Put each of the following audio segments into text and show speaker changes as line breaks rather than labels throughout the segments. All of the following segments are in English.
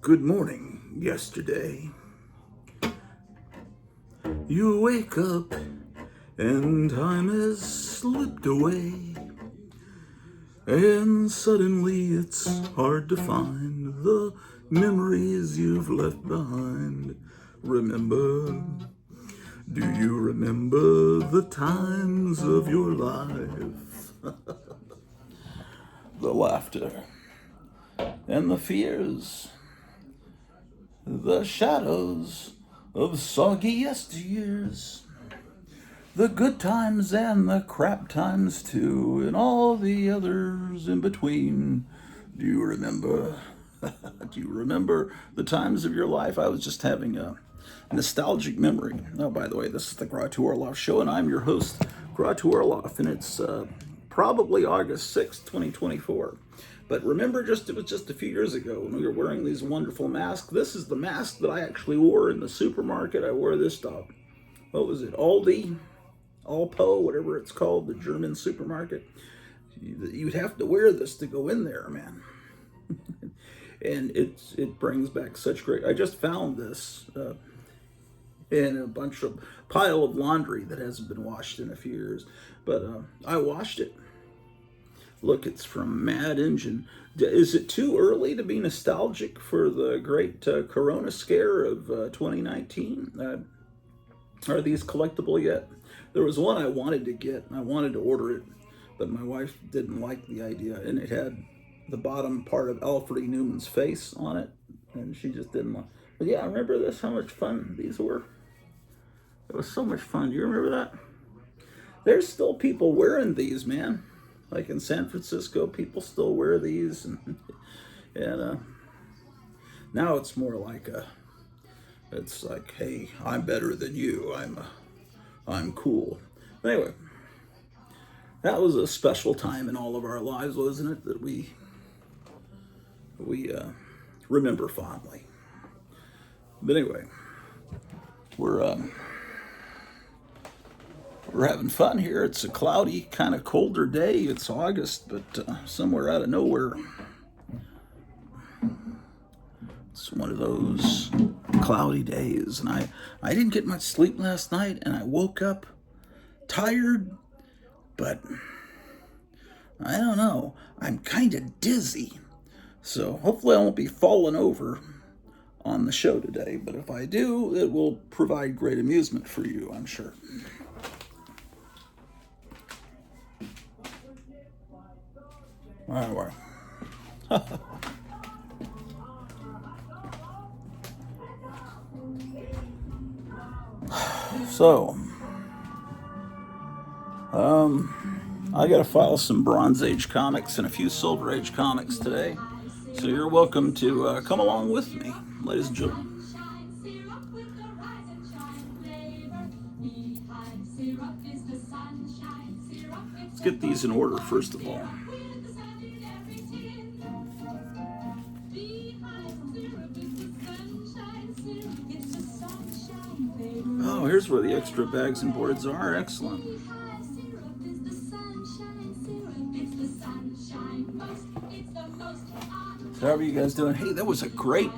Good morning, yesterday. You wake up and time has slipped away, and suddenly it's hard to find the memories you've left behind. Remember, do you remember the times of your life? The laughter and the fears, the shadows of soggy yesteryears, the good times and the crap times too, and all the others in between. Do you remember? Do you remember the times of your life? I was just having a nostalgic memory. Oh, by the way, this is the Orloff Show, and I'm your host, Orloff, and it's probably August 6th, 2024. But remember, it was just a few years ago when we were wearing these wonderful masks. This is the mask that I actually wore in the supermarket. I wore this stuff. What was it? Aldi, Alpo, whatever it's called, the German supermarket. You'd have to wear this to go in there, man. And it brings back such great. I just found this in a bunch of pile of laundry that hasn't been washed in a few years, but I washed it. Look, it's from Mad Engine. Is it too early to be nostalgic for the great Corona scare of 2019? Are these collectible yet? There was one I wanted to get, and I wanted to order it, but my wife didn't like the idea, and it had the bottom part of Alfred E. Newman's face on it, and she just didn't want. But yeah, remember this? How much fun these were? It was so much fun. Do you remember that? There's still people wearing these, man. Like in San Francisco, people still wear these, and now it's more like it's like, hey, I'm better than you. I'm cool. Anyway, that was a special time in all of our lives, wasn't it? That we remember fondly. But anyway, we're having fun here. It's a cloudy, kind of colder day. It's August, but somewhere out of nowhere, it's one of those cloudy days. And I didn't get much sleep last night, and I woke up tired, but I don't know. I'm kind of dizzy. So hopefully I won't be falling over on the show today, but if I do, it will provide great amusement for you, I'm sure. Anyway. So, I got to file some Bronze Age comics and a few Silver Age comics today. So you're welcome to come along with me, ladies and gentlemen. Let's get these in order, first of all. Oh, here's where the extra bags and boards are. Excellent. So how are you guys doing? Hey, that was a great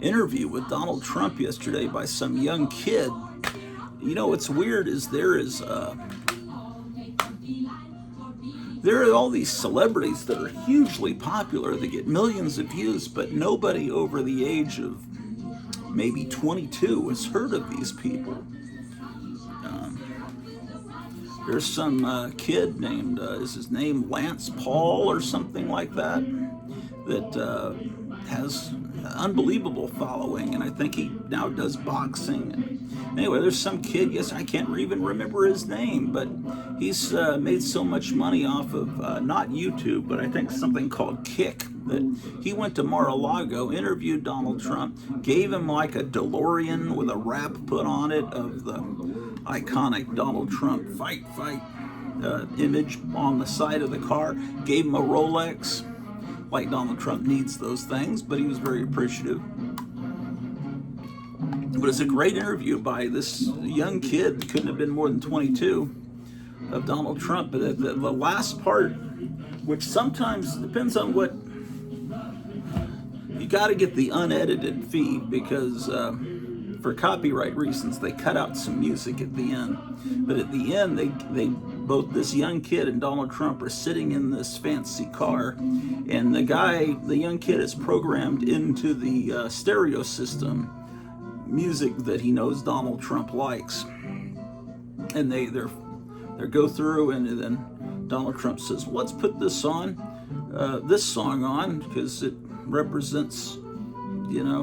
interview with Donald Trump yesterday by some young kid. You know, what's weird is there are all these celebrities that are hugely popular that get millions of views, but nobody over the age of maybe 22 has heard of these people. There's some kid named, is his name Lance Paul or something like that has an unbelievable following, and I think he now does boxing. And anyway, there's some kid, yes, I can't even remember his name, but he's made so much money off of, not YouTube, but I think something called Kick, that he went to Mar-a-Lago, interviewed Donald Trump, gave him like a DeLorean with a wrap put on it of the iconic Donald Trump fight image on the side of the car, gave him a Rolex. Like Donald Trump needs those things, but he was very appreciative. But it's a great interview by this young kid, couldn't have been more than 22, of Donald Trump. But the last part, which sometimes depends on what You got to get the unedited feed because for copyright reasons they cut out some music at the end. But at the end, they both this young kid and Donald Trump are sitting in this fancy car, and the young kid is programmed into the stereo system music that he knows Donald Trump likes, and they go through, and then Donald Trump says, "Let's put this song on because it represents,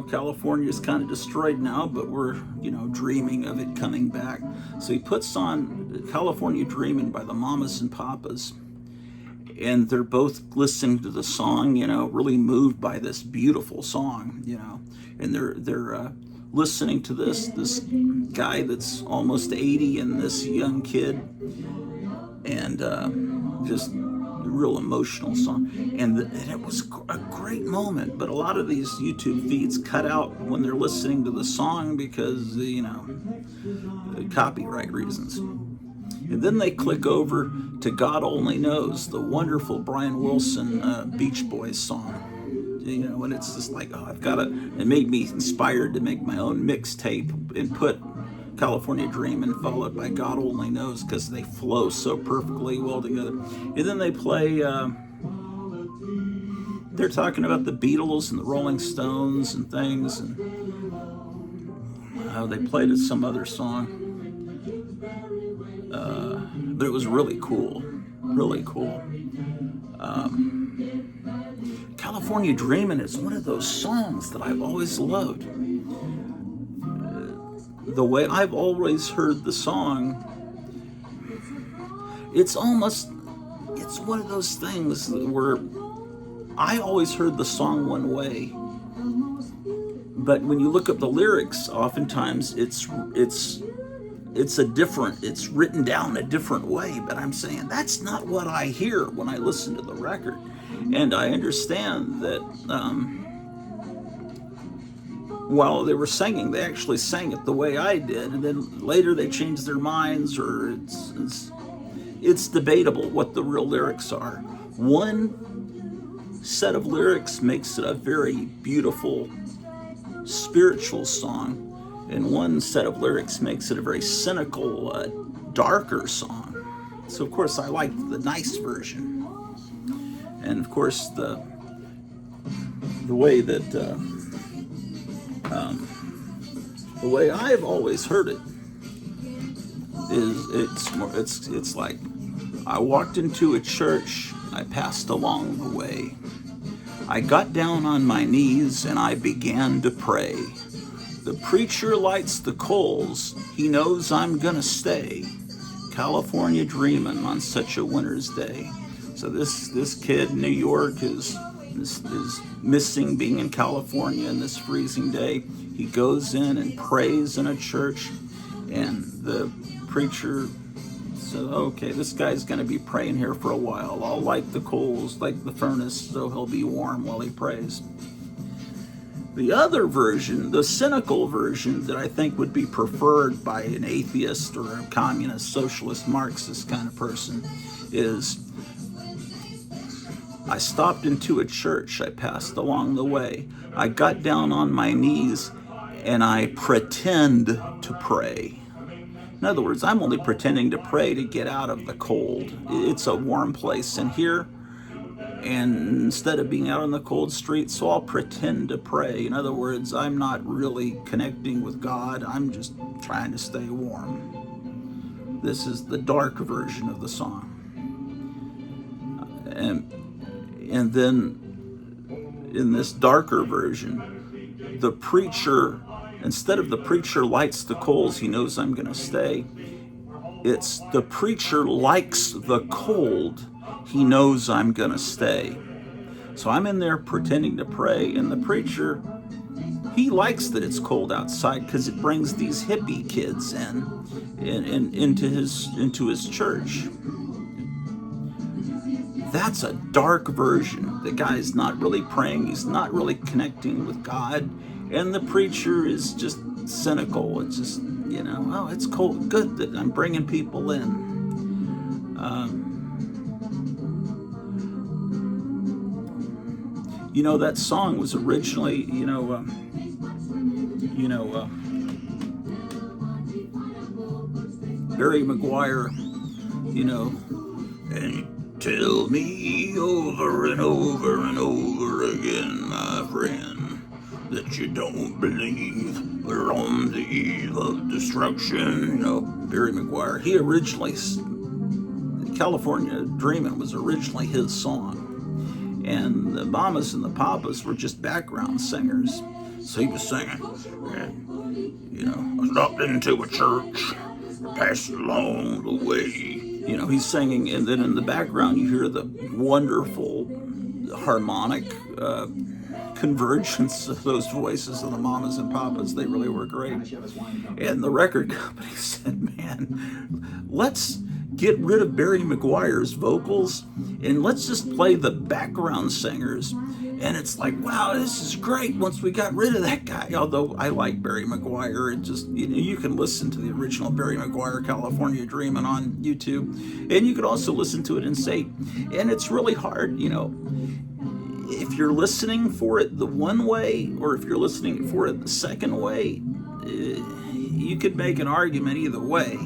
California's kind of destroyed now, but we're, dreaming of it coming back." So he puts on California Dreamin' by the Mamas and Papas, and they're both listening to the song, really moved by this beautiful song, and they're listening to this guy that's almost 80 and this young kid, and just real emotional song, and it was a great moment. But a lot of these YouTube feeds cut out when they're listening to the song because copyright reasons. And then they click over to God Only Knows, the wonderful Brian Wilson Beach Boys song. And it's just like, it made me inspired to make my own mixtape and put California Dreamin' followed by God Only Knows because they flow so perfectly well together. And then they play, they're talking about the Beatles and the Rolling Stones and things, and they played some other song. But it was really cool, really cool. California Dreamin' is one of those songs that I've always loved. The way I've always heard the song, it's one of those things where I always heard the song one way, but when you look up the lyrics, oftentimes it's written down a different way. But I'm saying that's not what I hear when I listen to the record. And I understand that while they were singing, they actually sang it the way I did, and then later they changed their minds, or it's debatable what the real lyrics are. One set of lyrics makes it a very beautiful spiritual song, and one set of lyrics makes it a very cynical, darker song. So of course I like the nice version. And of course the way that the way I've always heard it is it's like, I walked into a church, I passed along the way, I got down on my knees and I began to pray. The preacher lights the coals, he knows I'm gonna stay. California dreamin' on such a winter's day. So this kid in New York is missing being in California in this freezing day. He goes in and prays in a church, and the preacher said, "Okay, this guy's going to be praying here for a while. I'll light the coals, like the furnace, so he'll be warm while he prays." The other version, the cynical version that I think would be preferred by an atheist or a communist, socialist, Marxist kind of person, is, I stopped into a church, I passed along the way, I got down on my knees, and I pretend to pray. In other words, I'm only pretending to pray to get out of the cold. It's a warm place in here, and instead of being out on the cold street, so I'll pretend to pray. In other words, I'm not really connecting with God, I'm just trying to stay warm. This is the dark version of the song. And then in this darker version, the preacher, instead of the preacher lights the coals, he knows I'm going to stay, it's the preacher likes the cold, he knows I'm going to stay. So I'm in there pretending to pray, and the preacher, he likes that it's cold outside because it brings these hippie kids into his church. That's a dark version. The guy's not really praying, he's not really connecting with God, and the preacher is just cynical. It's just, it's cold, good that I'm bringing people in. You know, that song was originally, Barry McGuire, and you tell me over and over and over again, my friend, that you don't believe we're on the eve of destruction. Barry McGuire, he originally, California Dreamin' was originally his song. And the Mamas and the Papas were just background singers. So he was singing, I stopped into a church, passed along the way. He's singing, and then in the background you hear the wonderful harmonic convergence of those voices of the Mamas and Papas. They really were great. And the record company said, man, let's get rid of Barry McGuire's vocals and let's just play the background singers. And it's like, wow, this is great once we got rid of that guy. Although I like Barry McGuire, it just, you can listen to the original Barry McGuire California Dreamin' on YouTube. And you can also listen to it in sync. And it's really hard, if you're listening for it the one way or if you're listening for it the second way, you could make an argument either way.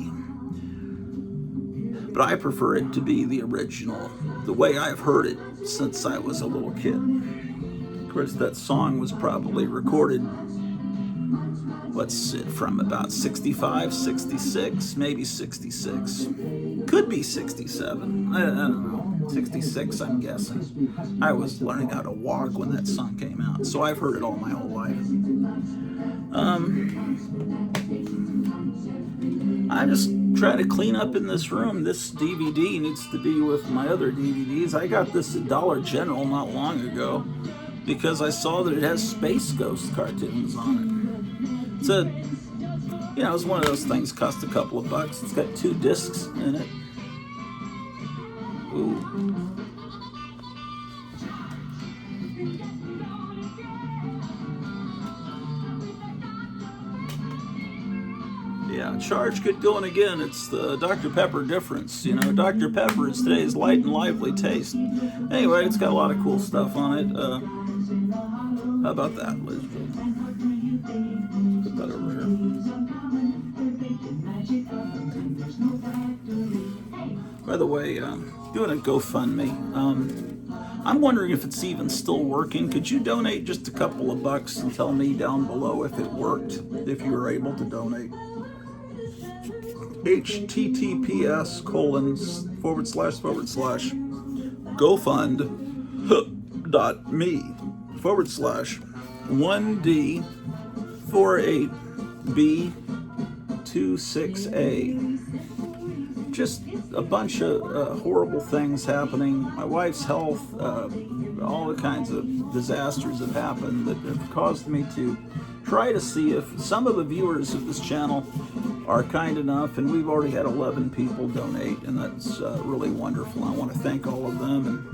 But I prefer it to be the original, the way I've heard it since I was a little kid. Of course, that song was probably recorded, from about 65, 66, maybe 66. Could be 67. I don't know. 66, I'm guessing. I was learning how to walk when that song came out, so I've heard it all my whole life. I just try to clean up in this room. This DVD needs to be with my other DVDs. I got this at Dollar General not long ago because I saw that it has Space Ghost cartoons on it. It's one of those things, cost a couple of bucks. It's got 2 discs in it. Ooh. Yeah, charge get going again. It's the Dr. Pepper difference. Dr. Pepper is today's light and lively taste. Anyway, it's got a lot of cool stuff on it. How about that, Liz? Put that over here. By the way, doing a GoFundMe. I'm wondering if it's even still working. Could you donate just a couple of bucks and tell me down below if it worked, if you were able to donate? https://gofund.me/1D48B26A. Just a bunch of horrible things happening. My wife's health, all the kinds of disasters have happened that have caused me to try to see if some of the viewers of this channel are kind enough, and we've already had 11 people donate, and that's really wonderful. I want to thank all of them,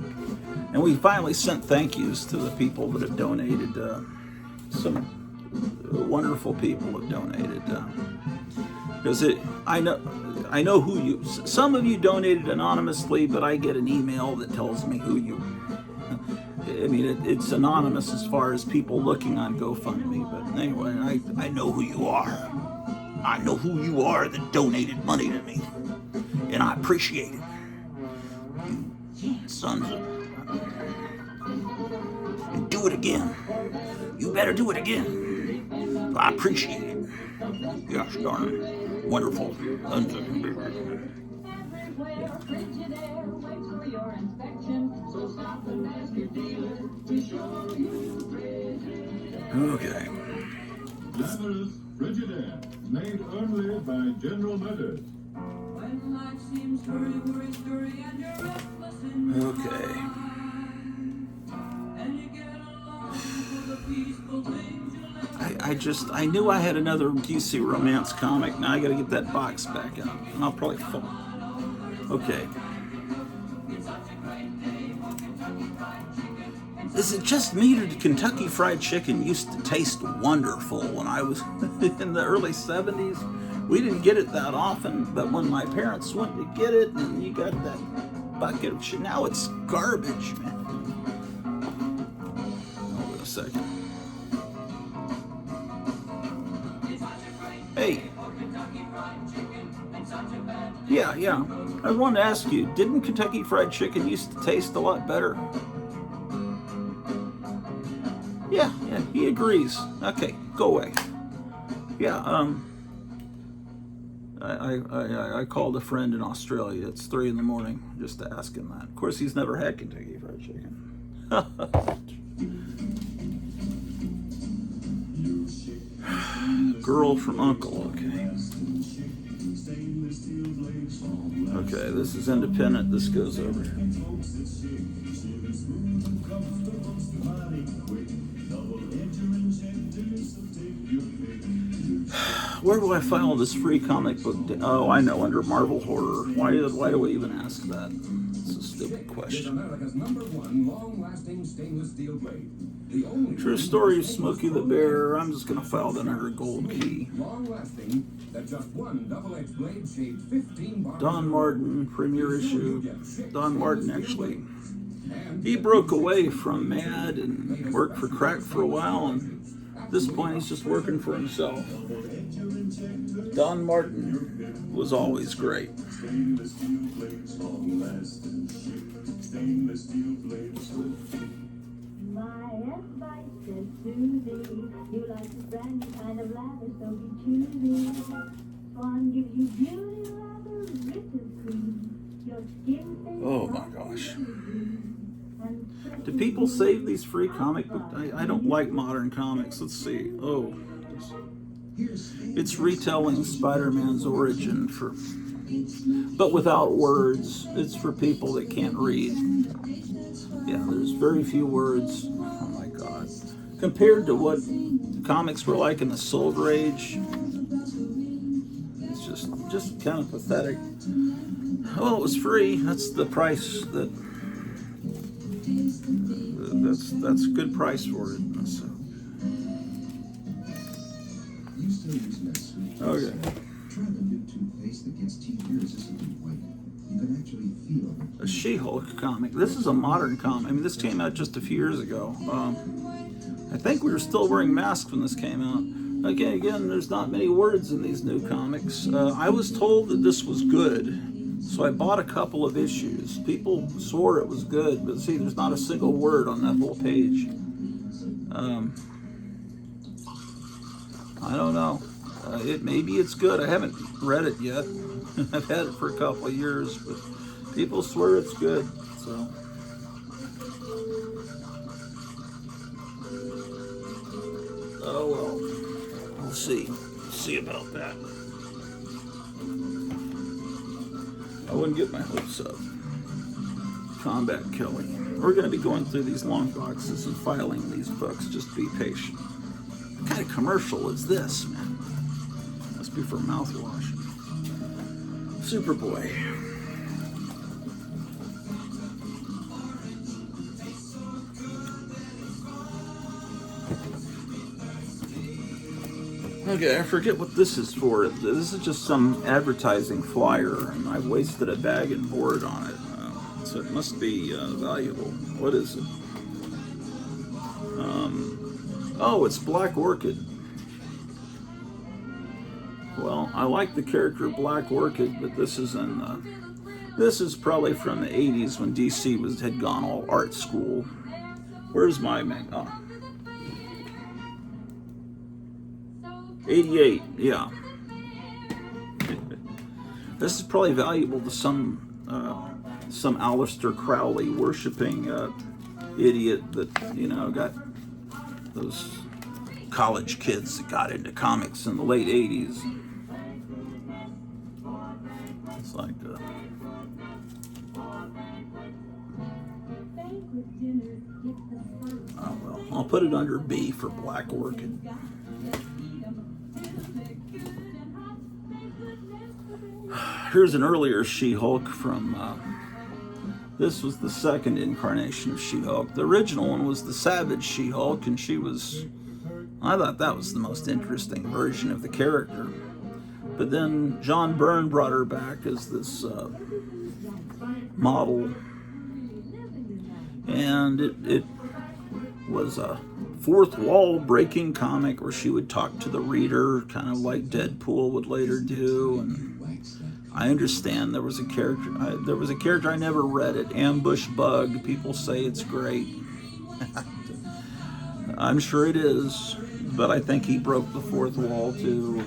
and we finally sent thank yous to the people that have donated. Some wonderful people have donated. Because I know who you. Some of you donated anonymously, but I get an email that tells me who you. I mean, it's anonymous as far as people looking on GoFundMe. But anyway, I know who you are. I know who you are that donated money to me, and I appreciate it. You sons of. And do it again. You better do it again. I appreciate it. Gosh darn it. Wonderful. Okay.
Fabulous Frigidaire, made only by General Motors.
Okay. I knew I had another DC romance comic. Now I gotta get that box back out. And I'll probably fall. Okay. Is it just me, or did Kentucky Fried Chicken used to taste wonderful when I was in the early 70s? We didn't get it that often, but when my parents went to get it, and you got that bucket of shit, now it's garbage, man. second. Hey. Yeah. I wanted to ask you, didn't Kentucky Fried Chicken used to taste a lot better? Yeah, he agrees. Okay, go away. Yeah, I called a friend in Australia. It's 3 in the morning just to ask him that. Of course, he's never had Kentucky Fried Chicken. Girl from Uncle, okay. Okay, this is independent. This goes over. Where do I file this free comic book? Oh, I know, under Marvel Horror. Why do we even ask that? It's a stupid question. True story of Smokey the Bear. I'm just going to file that under Gold Key. Don Martin, premiere issue. Don Martin, actually. He broke away from Mad and worked for Crack for a while, and at this point he's just working for himself. Don Martin was always great.
My advice is to thee, you like the brand new kind of lather, so be choosy. Swan gives you beauty, lather, rich as cream. Your skin stays
Oh my gosh. Do people save these free comic books? I don't like modern comics. Let's see. Oh. It's retelling Spider-Man's origin but without words. It's for people that can't read. Yeah, there's very few words. Oh my God. Compared to what comics were like in the Silver Age, it's just kind of pathetic. Well, it was free. That's the price that's a good price for it. So. Okay. A She-Hulk comic. This is a modern comic. I mean, this came out just a few years ago. I think we were still wearing masks when this came out. Again, there's not many words in these new comics. I was told that this was good, so I bought a couple of issues. People swore it was good, but see, there's not a single word on that whole page. I don't know. Maybe it's good. I haven't read it yet. I've had it for a couple of years, but people swear it's good. So. Oh well. We'll see. See about that. I wouldn't get my hopes up. Combat Kelly. We're going to be going through these long boxes and filing these books. Just be patient. What kind of commercial is this, man? Must be for mouthwash. Superboy. Okay, I forget what this is for. This is just some advertising flyer, and I've wasted a bag and board on it. So it must be valuable. What is it? Oh, it's Black Orchid. Well, I like the character Black Orchid, but this is probably from the 80s when DC had gone all art school. Where's my man? Oh. 88, yeah. This is probably valuable to some Aleister Crowley worshiping idiot that, got those college kids that got into comics in the late 80s. It's like, oh well, I'll put it under B for Black Orchid. Here's an earlier She-Hulk from, this was the second incarnation of She-Hulk. The original one was the Savage She-Hulk, and I thought that was the most interesting version of the character. But then John Byrne brought her back as this model, and was a fourth wall breaking comic where she would talk to the reader, kind of like Deadpool would later do. And I understand there was a character I never read it, Ambush Bug. People say it's great. I'm sure it is, but I think he broke the fourth wall too.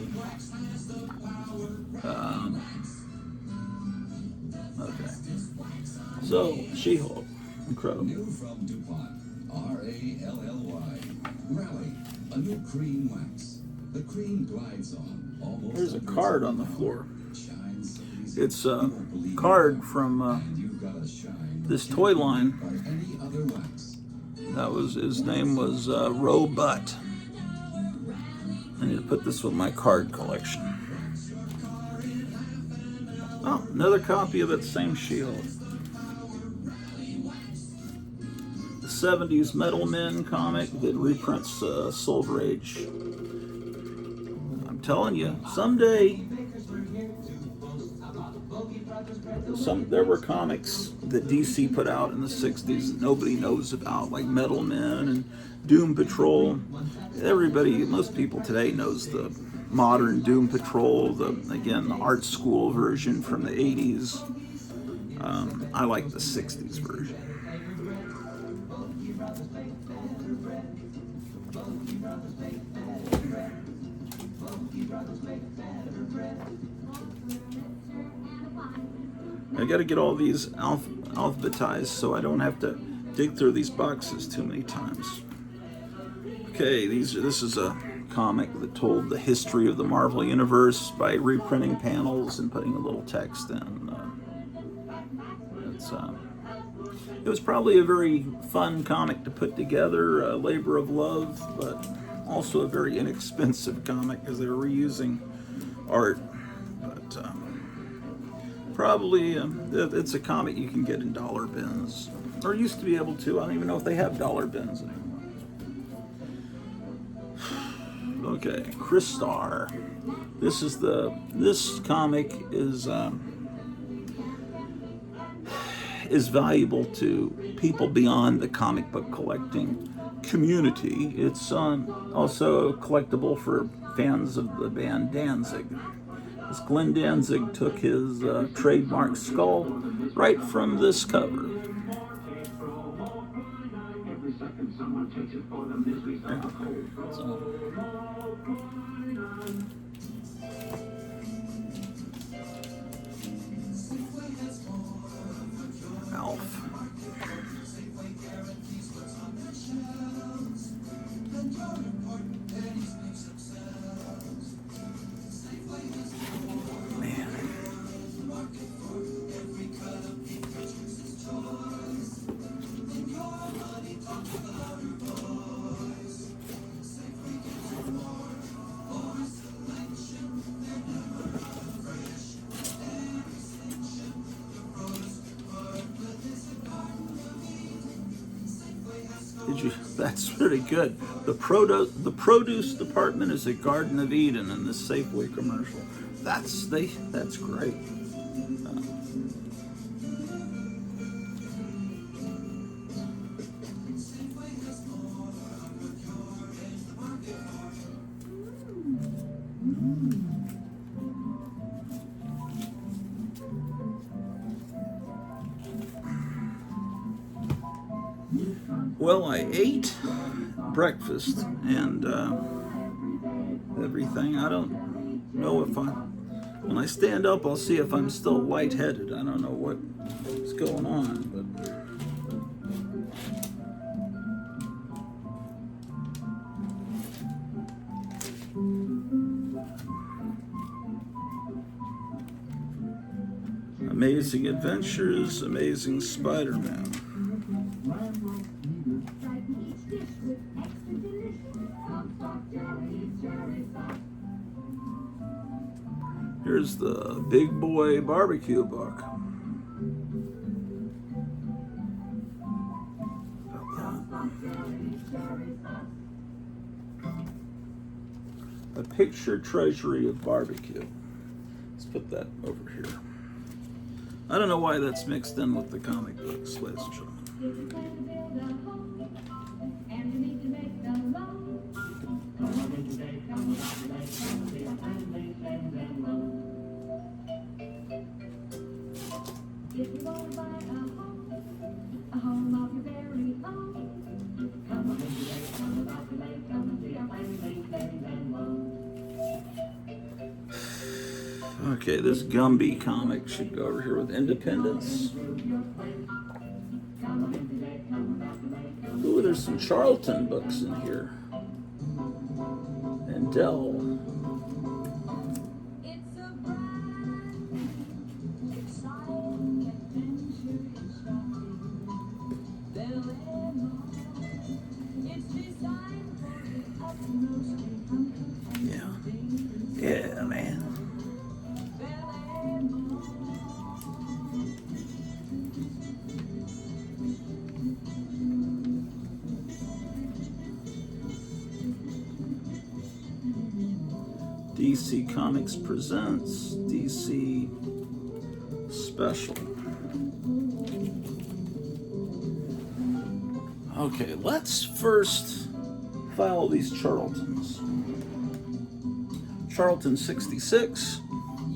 Okay. So, She-Hulk. Incredible.
New from DuPont, R-A-L-L-Y. Rally, a new cream wax. The cream glides on almost.
There's a card on the floor.
Shines so easy.
It's a card from
And you've got a shine
this toy line.
by any other wax.
That was his name was Robut. I need to put this with my card collection. Oh, another copy of that same She-Hulk. The 70s Metal Men comic that reprints Silver Age. I'm telling you, someday there were comics that DC put out in the 60s that nobody knows about, like Metal Men and Doom Patrol. Most people today knows the modern Doom Patrol, the art school version from the 80s. I like the 60s version. I got to get all these alphabetized so I don't have to dig through these boxes too many times. Okay, this is a comic that told the history of the Marvel Universe by reprinting panels and putting a little text in. It was probably a very fun comic to put together, a labor of love, but also a very inexpensive comic because they were reusing art. But probably it's a comic you can get in dollar bins, or used to be able to. I don't even know if they have dollar bins anymore. Okay, Crystar. This comic is valuable to people beyond the comic book collecting community. It's also collectible for fans of the band Danzig. As Glenn Danzig took his trademark skull right from this cover. Alf. That's pretty good. The produce department is a Garden of Eden in this Safeway commercial. That's great. Well, I ate breakfast and everything. I don't know if when I stand up, I'll see if I'm still lightheaded. I don't know what's going on, but. Amazing Adventures, Amazing Spider-Man. Here's the Big Boy Barbecue book. A picture treasury of barbecue. Let's put that over here. I don't know why that's mixed in with the comic books, ladies and gentlemen. Okay, this Gumby comic should go over here with Independence. Ooh, there's some Charlton books in here. And Dell. Yeah. Yeah, man. DC Comics presents DC Special. Okay, let's first file these Charltons. Charlton 66,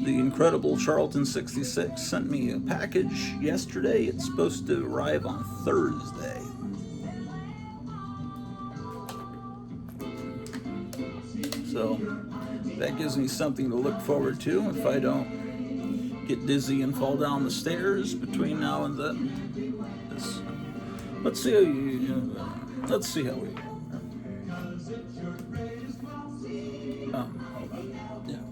the incredible Charlton 66, sent me a package yesterday. It's supposed to arrive on Thursday. So that gives me something to look forward to if I don't get dizzy and fall down the stairs between now and then. Let's see how let's see how we go. Hold on. Yeah.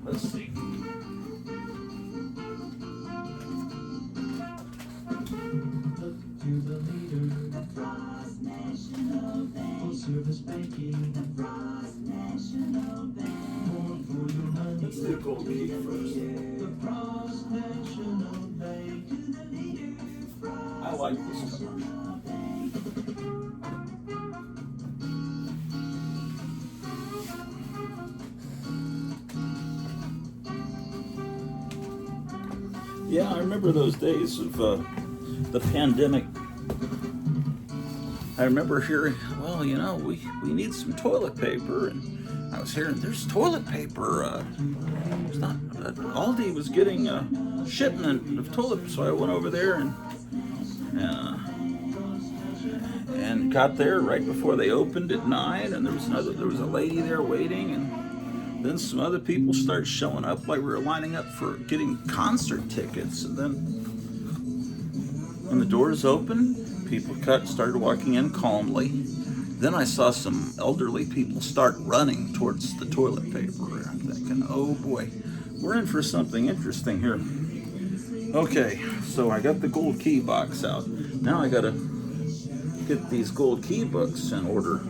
Let's see.
To the leader, Frost National Bank. Full service banking, Frost National Bank. More for your money.
Let's do gold key first.
The Frost National Bank. To the leader, Frost
I like this commercial. Yeah, I remember those days of the pandemic. I remember hearing, well, you know, we need some toilet paper, and I was hearing there's toilet paper. It's not Aldi was getting a shipment of toilet paper, so I went over there and got there right before they opened at 9, and there was a lady there waiting, and then some other people started showing up like we were lining up for getting concert tickets, and then when the doors opened, people started walking in calmly. Then I saw some elderly people start running towards the toilet paper. I'm thinking, oh boy, we're in for something interesting here. Okay, so I got the gold key box out. Now I gotta get these gold key books in order.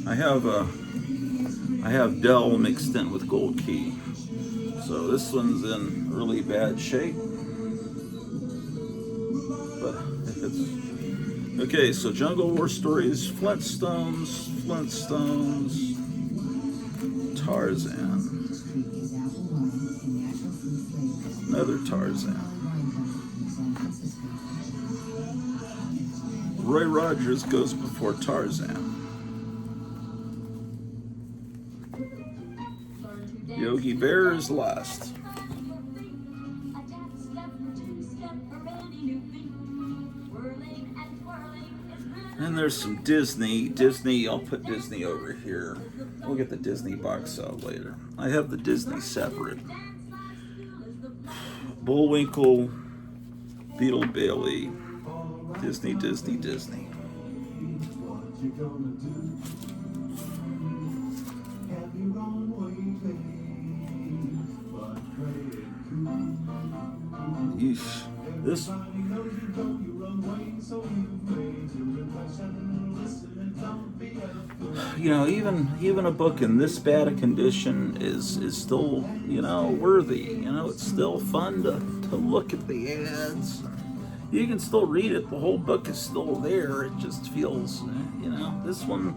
I have Dell mixed in with gold key. So this one's in really bad shape. But it's okay, so Jungle War Stories, Flintstones, Tarzan. Another Tarzan. Roy Rogers goes before Tarzan. Yogi Bear is last. And there's some Disney. I'll put Disney over here. We'll get the Disney box out later. I have the Disney separate. Bullwinkle, Beetle Bailey, Disney. Yeesh. This. You know, even a book in this bad a condition is still, you know, worthy. You know, it's still fun to look at the ads. You can still read it. The whole book is still there. It just feels, you know, this one,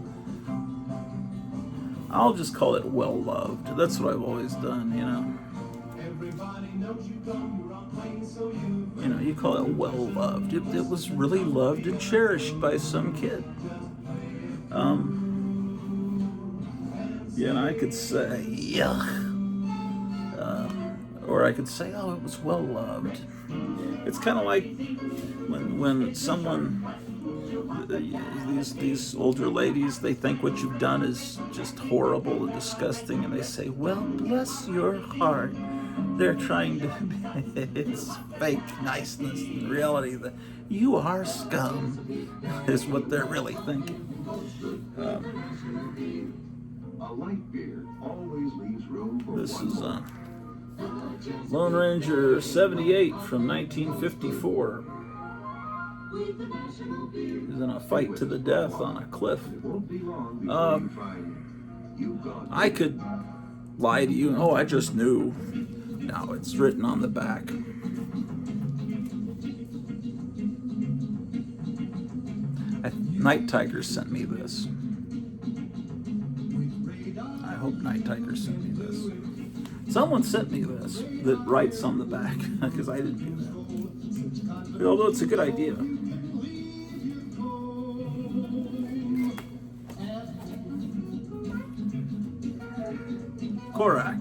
I'll just call it well loved. That's what I've always done, you know. You know, you call it well loved. It was really loved and cherished by some kid. Yeah, and I could say, yuck. or I could say, oh, it was well loved. It's kind of like when someone, these older ladies, they think what you've done is just horrible and disgusting, and they say, well, bless your heart. They're trying to, it's fake niceness. In reality, that you are scum is what they're really thinking.
A light beer always leaves room for
This
one
is
more.
Lone Ranger 78 from 1954. He's in a fight to the death on a cliff.
It won't be long before you find you've gone.
I could lie to you. Oh, I just knew. No, it's written on the back. Night Tiger sent me this. I hope Night Tiger sent me this. Someone sent me this that writes on the back, because I didn't do that. Although it's a good idea. Korak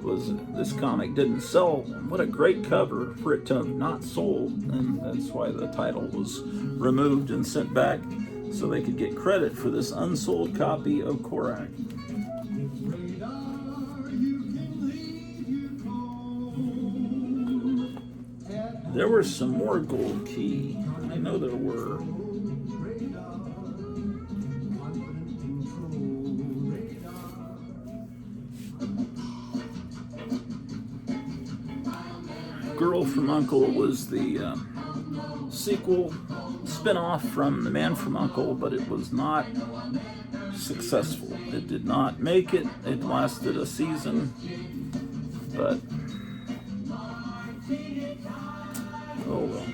was, this comic didn't sell. What a great cover for it to have not sold, and that's why the title was removed and sent back so they could get credit for this unsold copy of Korak. There were some more Gold Key. I know there were. Girl from U.N.C.L.E. was the sequel, spin-off from The Man from U.N.C.L.E., but it was not successful. It did not make it. It lasted a season, but oh well.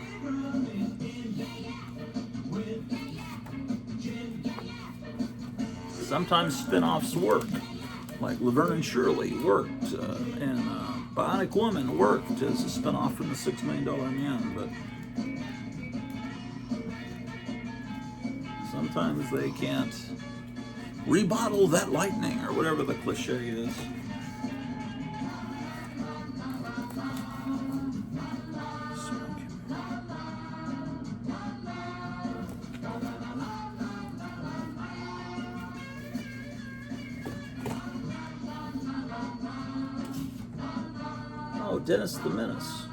Sometimes spin-offs work, like Laverne and Shirley worked, and Bionic Woman worked as a spin-off from the $6 Million Man, but sometimes they can't rebottle that lightning, or whatever the cliche is. Oh, Dennis the Menace.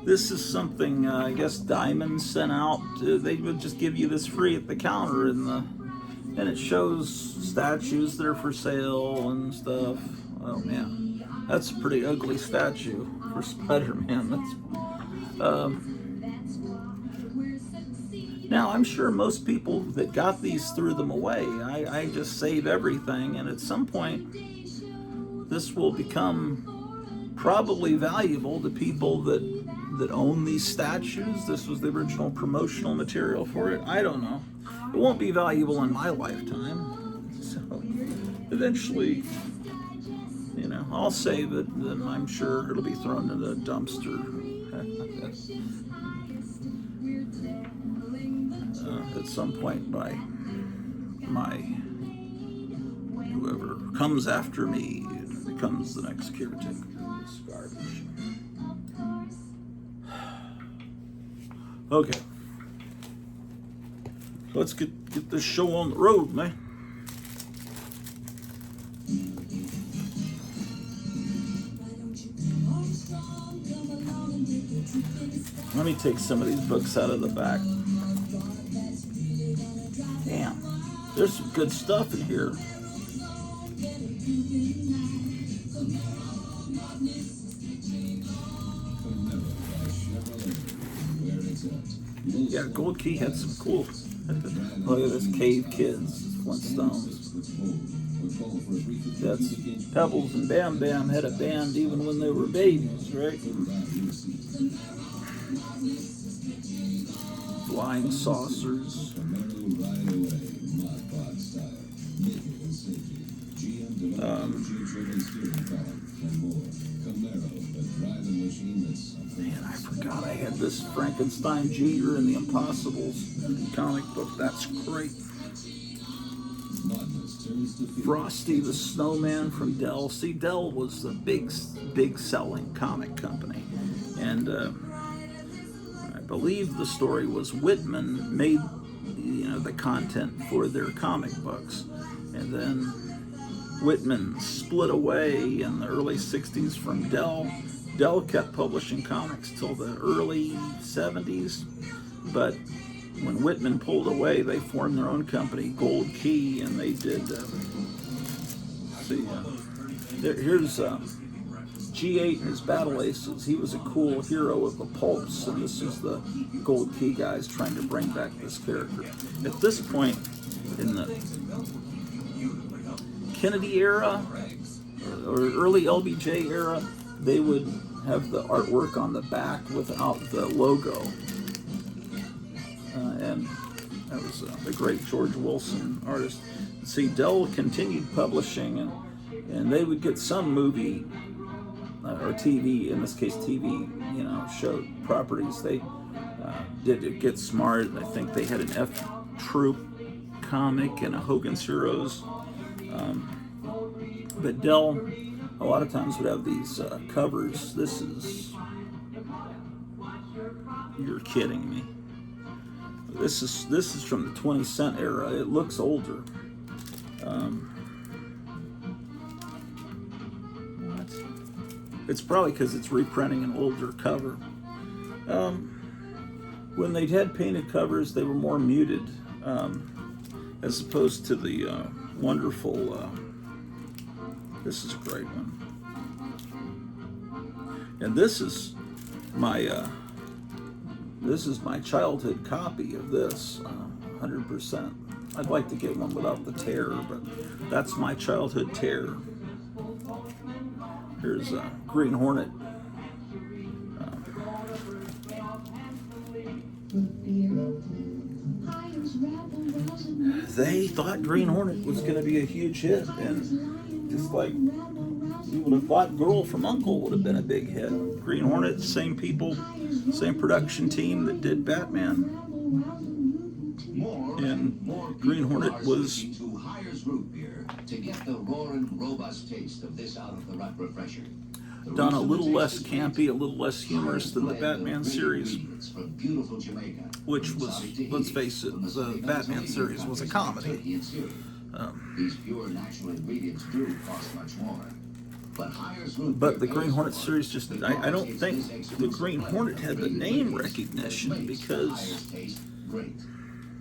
This is something I guess Diamond sent out. They would just give you this free at the counter, and it shows statues that are for sale and stuff. Oh man, that's a pretty ugly statue for Spider-Man. Now I'm sure most people that got these threw them away. I just save everything, and at some point this will become probably valuable to people that own these statues. This was the original promotional material for it. I don't know. It won't be valuable in my lifetime. So eventually, I'll save it, and I'm sure it'll be thrown in the dumpster at some point by whoever comes after me and becomes the next caretaker of this garbage. Okay, so let's get this show on the road, man. Let me take some of these books out of the back. Damn, there's some good stuff in here. Yeah, Gold Key had some cool. Look at this, Cave Kids, Flintstones. That's Pebbles and Bam Bam had a band even when they were babies, right? Flying Saucers.
and more. Camaro, the driving machine that's something.
Man, I forgot I had this Frankenstein Jr. and the Impossibles comic book. That's great.
Madness turns to fear.
Frosty the Snowman from Dell. See, Dell was the big selling comic company. And I believe the story was Whitman made, the content for their comic books. And then Whitman split away in the early 60s from Dell. Dell kept publishing comics till the early 70s. But when Whitman pulled away, they formed their own company, Gold Key, and they did. Here's G8 and his Battle Aces. He was a cool hero of the pulps, and this is the Gold Key guys trying to bring back this character. At this point in the Kennedy era or early LBJ era, they would have the artwork on the back without the logo. And that was the great George Wilson artist. See, Dell continued publishing, and they would get some movie or TV, in this case TV, show properties. They did Get Smart. I think they had an F Troop comic and a Hogan's Heroes. But Dell, a lot of times, would have these covers. This is, you're kidding me. This is from the 20-cent era. It looks older. What? It's probably because it's reprinting an older cover. When they had painted covers, they were more muted, as opposed to the wonderful. This is a great one, and this is my childhood copy of this, 100%. I'd like to get one without the tear, but that's my childhood tear. Here's Green Hornet. They thought Green Hornet was going to be a huge hit, and just like you would have thought Girl from U.N.C.L.E. would have been a big hit. Green Hornet, same people, same production team that did Batman. And Green Hornet was
to get the roaring, robust taste of this out-of-the-rut refresher.
Done a little less campy, a little less humorous than the Batman series, which was, let's face it, the Batman series was a comedy.
These pure natural ingredients do cost much more.
But the Green Hornet series just, I don't think the Green Hornet had the name recognition, because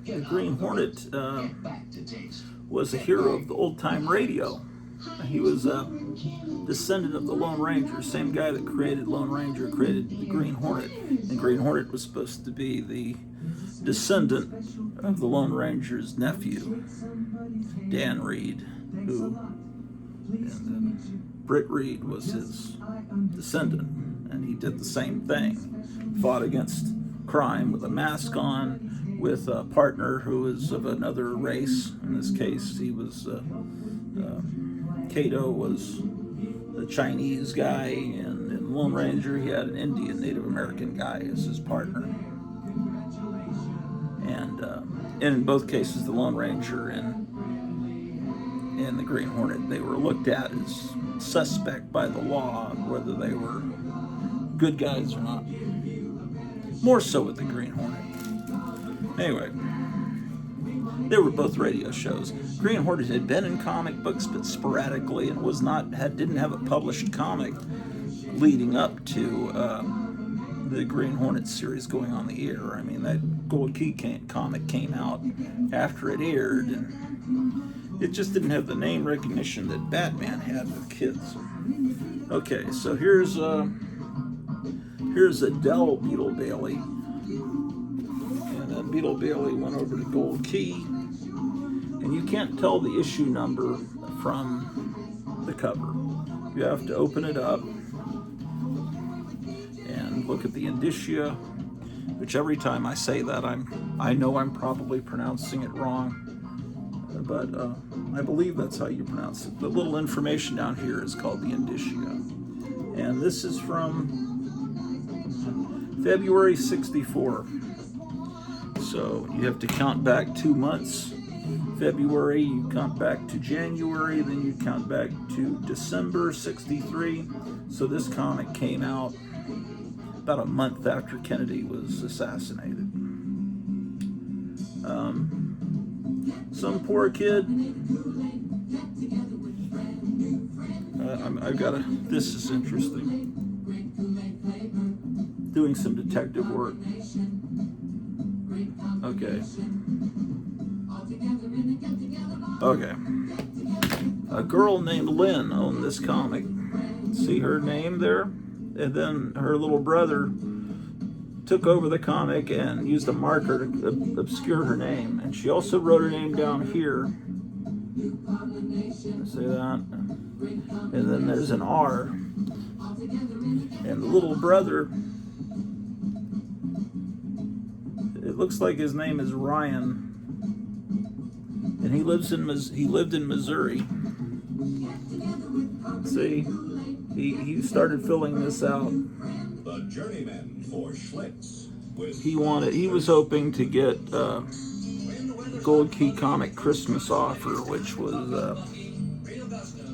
the Green Hornet was a hero of the old-time radio. He was a descendant of the Lone Ranger. Same guy that created Lone Ranger created the Green Hornet. And Green Hornet was supposed to be the descendant of the Lone Ranger's nephew, Dan Reed, who, and then Britt Reed was his descendant, and he did the same thing. Fought against crime with a mask on, with a partner who was of another race. In this case, he was Kato was the Chinese guy, and in Lone Ranger he had an Indian Native American guy as his partner. And in both cases, the Lone Ranger and the Green Hornet, they were looked at as suspect by the law, whether they were good guys or not. More so with the Green Hornet. Anyway, they were both radio shows. Green Hornet had been in comic books, but sporadically, and didn't have a published comic leading up to the Green Hornet series going on the air. I mean, that Gold Key comic came out after it aired, and it just didn't have the name recognition that Batman had with kids. Okay, so here's a Dell Beetle Bailey, and then Beetle Bailey went over to Gold Key, and you can't tell the issue number from the cover. You have to open it up and look at the indicia, which every time I say that I know I'm probably pronouncing it wrong. but I believe that's how you pronounce it. The little information down here is called the indicia. And this is from February 64. So you have to count back 2 months. February, you count back to January, then you count back to December 63. So this comic came out about a month after Kennedy was assassinated. Some poor kid. I've got this is interesting. Doing some detective work. Okay. Okay. A girl named Lynn owned this comic. See her name there? And then her little brother took over the comic and used a marker to obscure her name. And she also wrote her name down here. See that? And then there's an R. And the little brother, it looks like his name is Ryan. And he lived in Missouri. See, he started filling this out.
The journeyman for Schlitz.
He was hoping to get Gold Key Comic Christmas offer, which was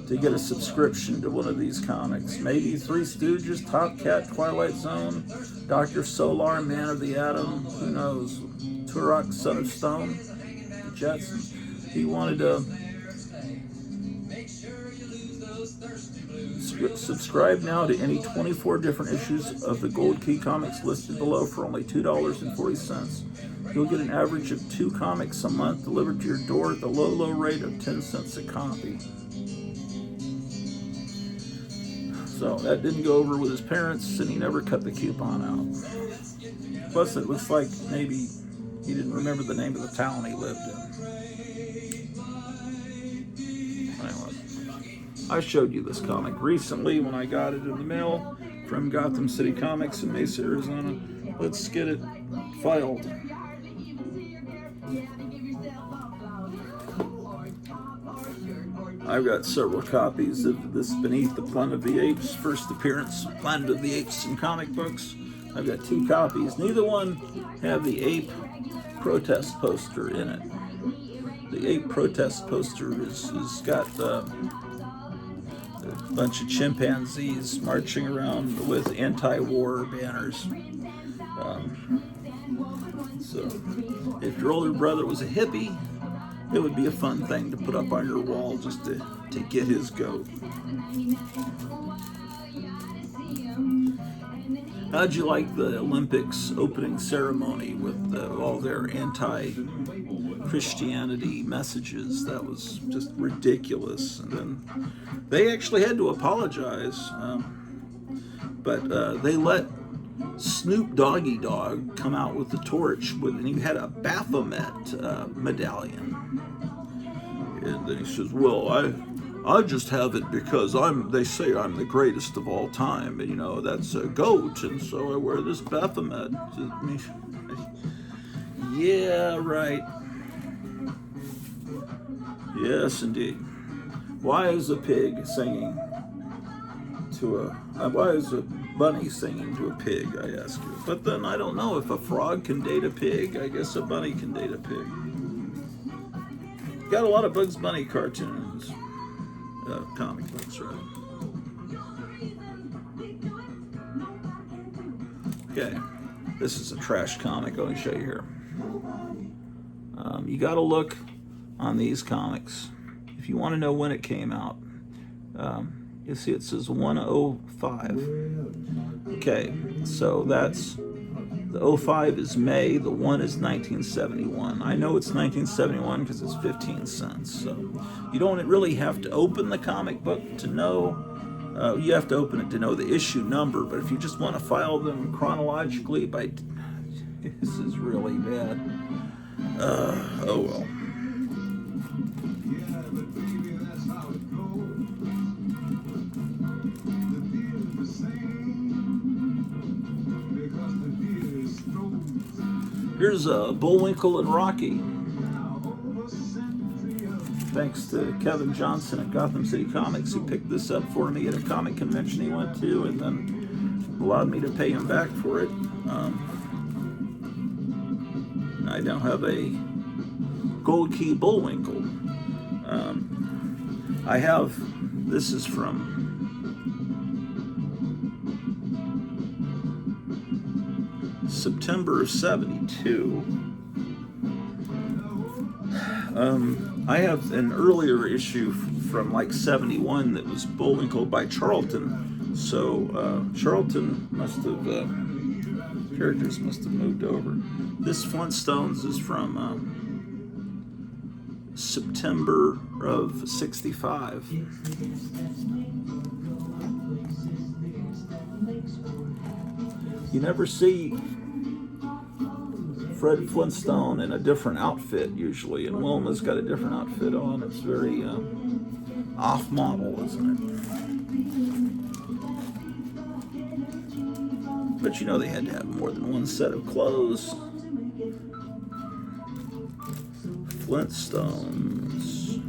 to get a subscription to one of these comics. Maybe Three Stooges, Top Cat, Twilight Zone, Dr. Solar, Man of the Atom, who knows, Turok, Son of Stone, Jets. He wanted to subscribe now to any 24 different issues of the Gold Key comics listed below for only $2.40. You'll get an average of 2 comics a month delivered to your door at the low rate of 10 cents a copy. So that didn't go over with his parents, and he never cut the coupon out. Plus, it looks like maybe he didn't remember the name of the town he lived in. I showed you this comic recently when I got it in the mail from Gotham City Comics in Mesa, Arizona. Let's get it filed. I've got several copies of this Beneath the Planet of the Apes, first appearance, Planet of the Apes in comic books. I've got 2 copies. Neither one have the ape protest poster in it. The ape protest poster is got a bunch of chimpanzees marching around with anti-war banners. So if your older brother was a hippie, it would be a fun thing to put up on your wall just to get his goat. How'd you like the Olympics opening ceremony with all their anti-Christianity messages? That was just ridiculous. And then they actually had to apologize, but they let Snoop Doggy Dogg come out with the torch, and he had a Baphomet medallion. And then he says, "Well, I just have it because they say I'm the greatest of all time, and that's a goat, and so I wear this Baphomet." Yeah, right. Yes, indeed. Why is a pig singing to why is a bunny singing to a pig, I ask you? But then I don't know, if a frog can date a pig, I guess a bunny can date a pig. Got a lot of Bugs Bunny cartoons, comic books, right? Okay, this is a trash comic. Let me show you here. You got to look on these comics if you want to know when it came out. You see it says 105. Okay, so that's the 05 is May, the 1 is 1971. I know it's 1971 because it's 15 cents. So you don't really have to open the comic book to know. You have to open it to know the issue number, but if you just want to file them chronologically by... This is really bad. Oh well. Here's Bullwinkle and Rocky. thanks to Kevin Johnson at Gotham City Comics, who picked this up for me at a comic convention he went to, and then allowed me to pay him back for it. I now have a Gold Key Bullwinkle. I have, this is from September of '72. I have an earlier issue from like '71 that was Bullwinkle by Charlton. So Charlton must have, characters must have moved over. This Flintstones is from September of '65. You never see Fred Flintstone in a different outfit usually, and Wilma's got a different outfit on. It's very off-model, isn't it? But you know they had to have more than one set of clothes. Flintstones.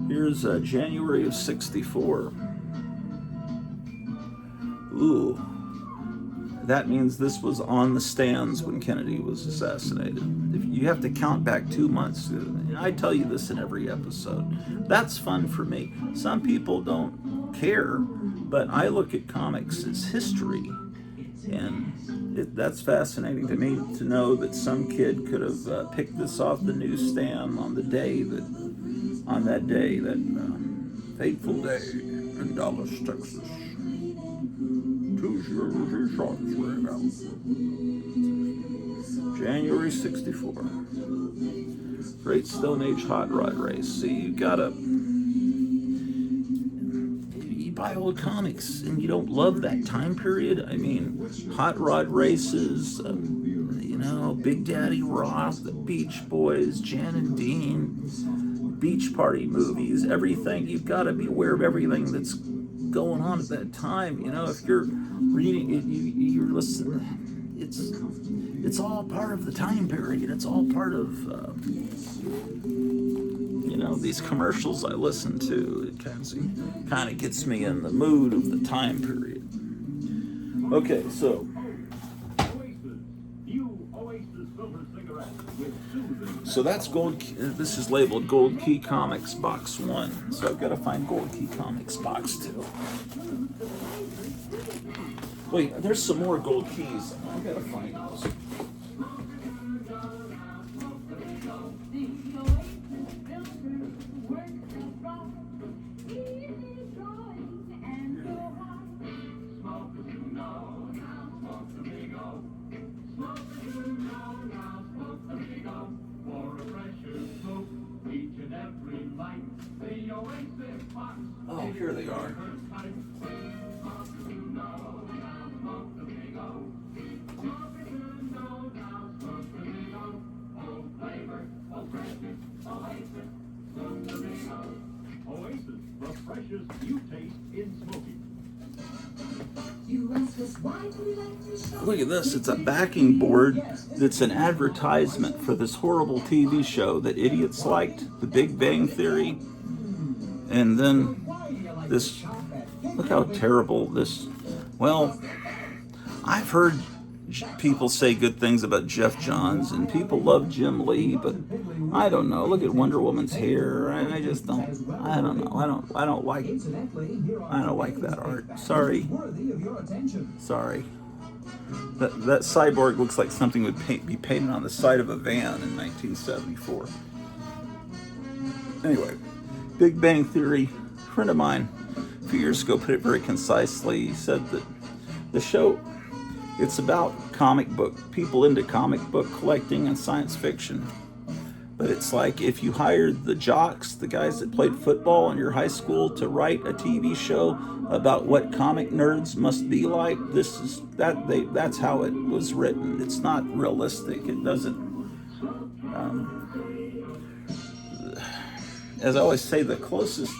Here's January of '64. Ooh. That means this was on the stands when Kennedy was assassinated. If you have to count back 2 months. I tell you this in every episode. That's fun for me. Some people don't care, but I look at comics as history. And that's fascinating to me to know that some kid could have picked this off the newsstand on that fateful day in Dallas, Texas. 2 shots rang out. January '64. Great Stone Age hot rod race. See, you buy old comics and you don't love that time period. I mean, hot rod races, Big Daddy Roth, the Beach Boys, Jan and Dean, beach party movies, everything. You've got to be aware of everything that's going on at that time. If you're reading it, you're listening. It's all part of the time period. It's all part of these commercials I listen to. It kind of gets me in the mood of the time period. Okay, so that's Gold Key. This is labeled Gold Key Comics Box 1. So I've got to find Gold Key Comics Box 2. Wait, there's some more Gold Keys. I've got to find those. Oh, here they are.
Oasis, the freshest you taste in smoking.
Look at this. It's a backing board that's an advertisement for this horrible TV show that idiots liked, The Big Bang Theory. And then this, look how terrible this, well, I've heard people say good things about Jeff Johns, and people love Jim Lee, but I don't know. Look at Wonder Woman's hair. I just don't. I don't know. I don't like that art. Sorry. That cyborg looks like something would be painted on the side of a van in 1974. Anyway, Big Bang Theory. A friend of mine a few years ago put it very concisely. He said that the show, it's about people into comic book collecting and science fiction. But it's like if you hired the jocks, the guys that played football in your high school, to write a TV show about what comic nerds must be like, that's how it was written. It's not realistic. It doesn't. as I always say, the closest,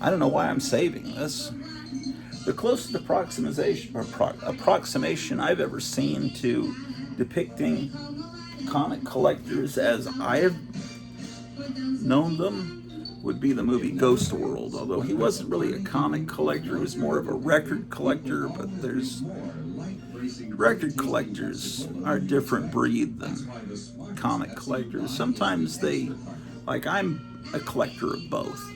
I don't know why I'm saving this, the closest approximation I've ever seen to depicting comic collectors as I have known them would be the movie Ghost World. Although he wasn't really a comic collector, he was more of a record collector, but there's record collectors are a different breed than comic collectors. Sometimes they, like, I'm a collector of both.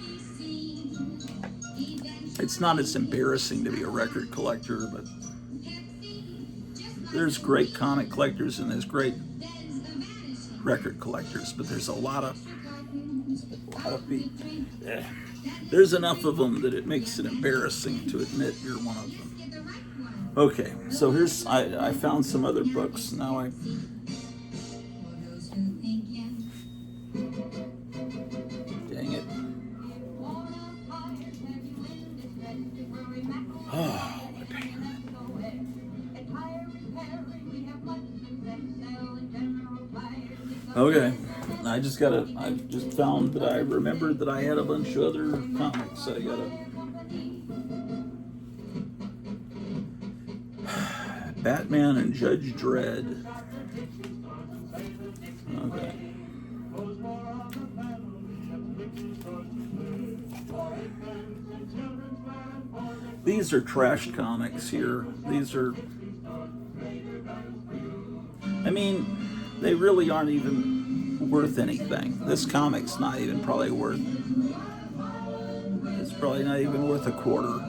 It's not as embarrassing to be a record collector, but there's great comic collectors and there's great record collectors, but there's a lot of people. There's enough of them that it makes it embarrassing to admit you're one of them. Okay, so here's, I found some other books. Now dang it. Oh, what a pain. Okay, I just found that I remembered that I had a bunch of other comics that I gotta. Batman and Judge Dredd. Okay. These are trash comics here. I mean, they really aren't even worth anything. This comic's not even probably worth, it's probably not even worth a quarter.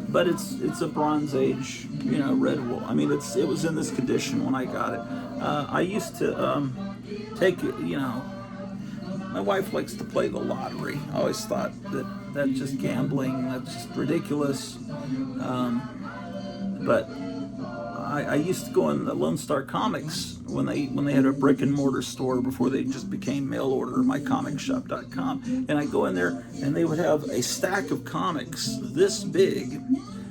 But it's a Bronze Age, Red Wolf. I mean, it was in this condition when I got it. I used to take it, my wife likes to play the lottery. I always thought that's just gambling, that's just ridiculous. But I used to go in the Lone Star Comics when they had a brick and mortar store before they just became mail order, mycomicshop.com, and I go in there and they would have a stack of comics this big,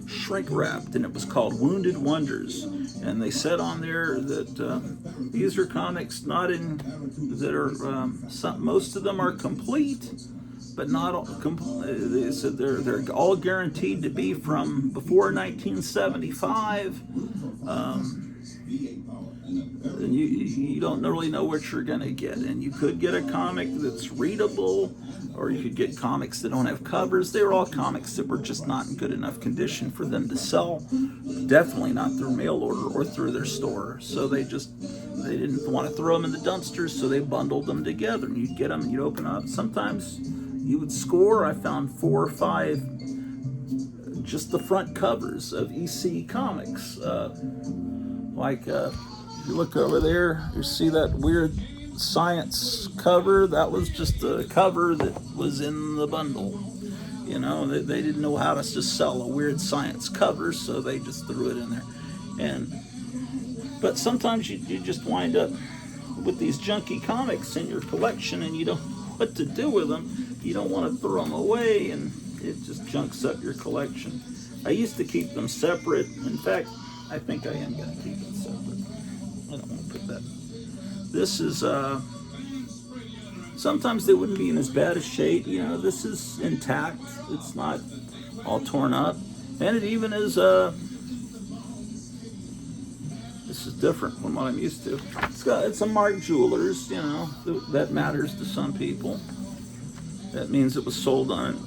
shrink wrapped, and it was called Wounded Wonders, and they said on there that these are comics most of them are complete, but not all complete. They said they're all guaranteed to be from before 1975. And you don't really know what you're gonna get, and you could get a comic that's readable, or you could get comics that don't have covers. They were all comics that were just not in good enough condition for them to sell, definitely not through mail order or through their store. So they didn't want to throw them in the dumpsters, so they bundled them together, and you'd get them, you'd open up. Sometimes you would score. I found 4 or 5 just the front covers of EC comics, if you look over there, you see that weird science cover. That was just a cover that was in the bundle. They didn't know how to just sell a weird science cover, so they just threw it in there. But sometimes you just wind up with these junky comics in your collection, and you don't know what to do with them. You don't want to throw them away, and it just junks up your collection. I used to keep them separate. In fact, I think I am going to keep it separate. I don't want to put that. This is, sometimes they wouldn't be in as bad a shape. This is intact. It's not all torn up. And it even is, this is different from what I'm used to. It's a Mark Jewelers, that matters to some people. That means it was sold on,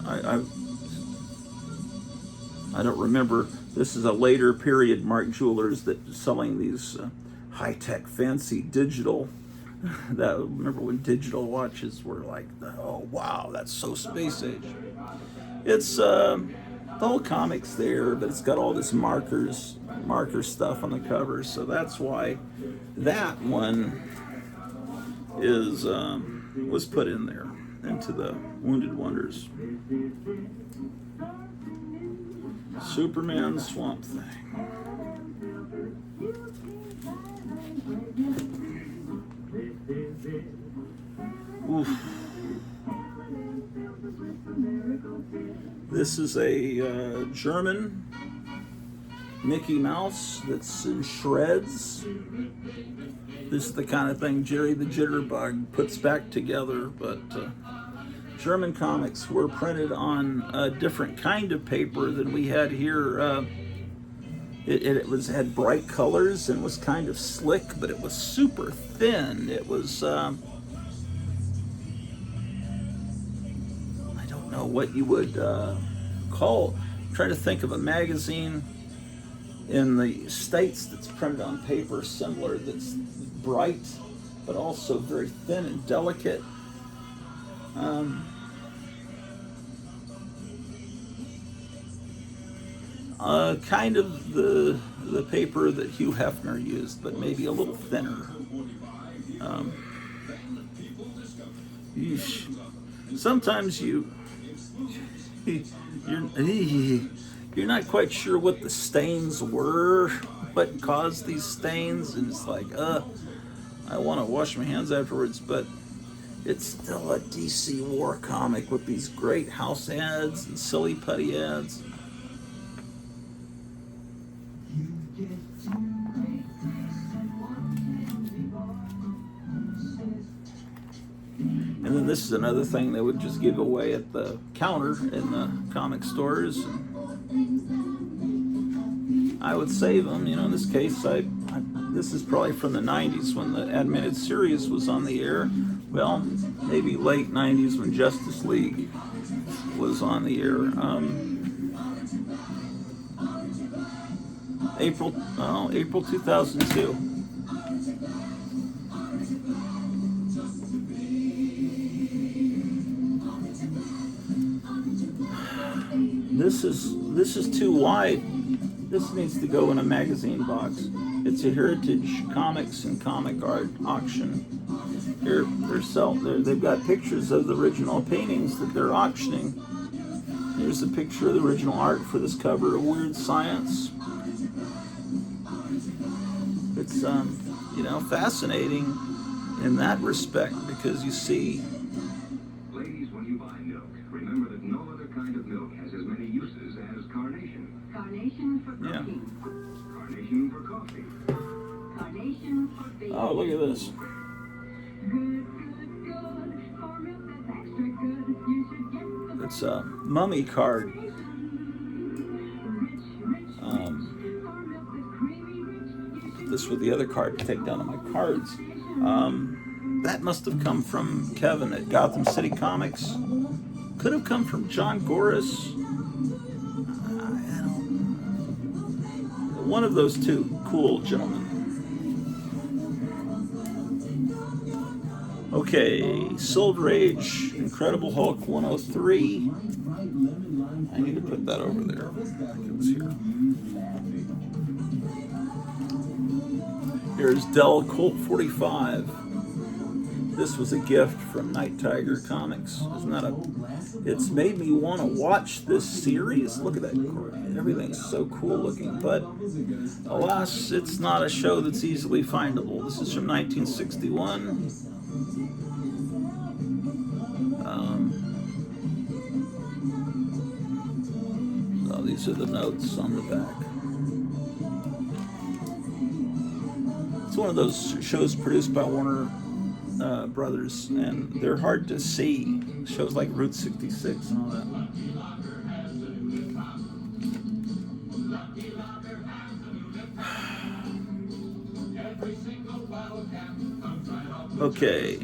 I don't remember. This is a later period Mark Jewelers that selling these high-tech, fancy digital. Remember when digital watches were like, oh wow, that's so space age. It's the whole comic's there, but it's got all this marker stuff on the cover, so that's why that one is was put in there into the Wounded Wonders. Superman Swamp Thing. Oof. This is a German Mickey Mouse that's in shreds. This is the kind of thing Jerry the Jitterbug puts back together, but German comics were printed on a different kind of paper than we had here. It had bright colors and was kind of slick, but it was super thin. It was I don't know what you would call. Try to think of a magazine in the States that's printed on paper similar, that's bright but also very thin and delicate. Kind of the paper that Hugh Hefner used, but maybe a little thinner. Sometimes you're not quite sure what the stains were, what caused these stains, and it's like, I want to wash my hands afterwards, but it's still a DC war comic with these great house ads and silly putty ads. And then this is another thing they would just give away at the counter in the comic stores. And I would save them. In this case, this is probably from the 90s when the animated series was on the air. Well, maybe late 90s when Justice League was on the air. April 2002. This is too wide. This needs to go in a magazine box. It's a Heritage Comics and Comic Art auction. They've got pictures of the original paintings that they're auctioning. Here's a picture of the original art for this cover of Weird Science. It's fascinating in that respect because you see.
Ladies, when you buy milk, remember that no other kind of milk has as many uses as carnation.
Carnation for
Yeah.
cooking.
Carnation for coffee.
Carnation for baby.
Oh, look at this.
Good. For milk that's extra good, you should get the
It's a mummy card.
For milk that's creamy rich, you should
This with the other card to take down on my cards. That must have come from Kevin at Gotham City Comics. Could have come from John Goris. One of those two cool gentlemen. Okay, Silver Age, Incredible Hulk 103. I need to put that over there. I think it was here. Here's Dell Colt 45. This was a gift from Night Tiger Comics. Isn't that it's made me want to watch this series. Look at that. Everything's so cool looking, but alas, it's not a show that's easily findable. This is from 1961. So these are the notes on the back. It's one of those shows produced by Warner Brothers, and they're hard to see. Shows like Route 66 and all that. Okay.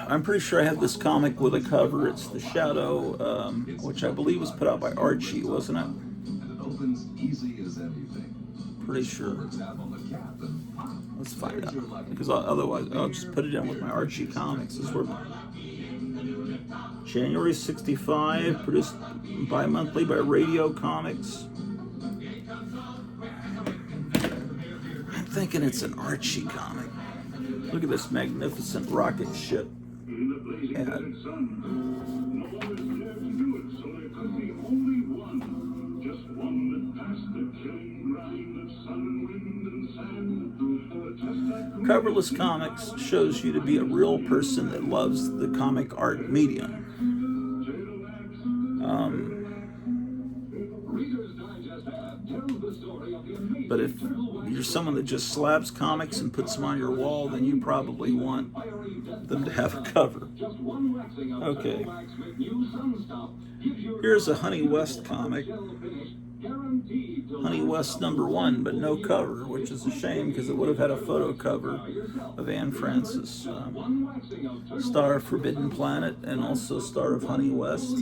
I'm pretty sure I have this comic with a cover. It's The Shadow, which I believe was put out by Archie, wasn't it?
And it opens easy as anything.
Pretty sure.
Tap on the cap and pop.
Let's find out. Because otherwise, I'll just put it in with my Archie comics. This were January '65, produced bi-monthly by Radio Comics. I'm thinking it's an Archie comic. Look at this magnificent rocket ship
In the blazing
ad.
desert sun, no one is there to do it, so there could be only one. Just one that passed the killing grind of sun, wind, and sand.
Coverless Comics shows you to be a real person that loves the comic art medium. But if you're someone that just slabs comics and puts them on your wall, then you probably want them to have a cover. Okay. Here's a Honey West comic. Honey West #1, but no cover, which is a shame because it would have had a photo cover of Anne Francis, Star of Forbidden Planet, and also Star of Honey West.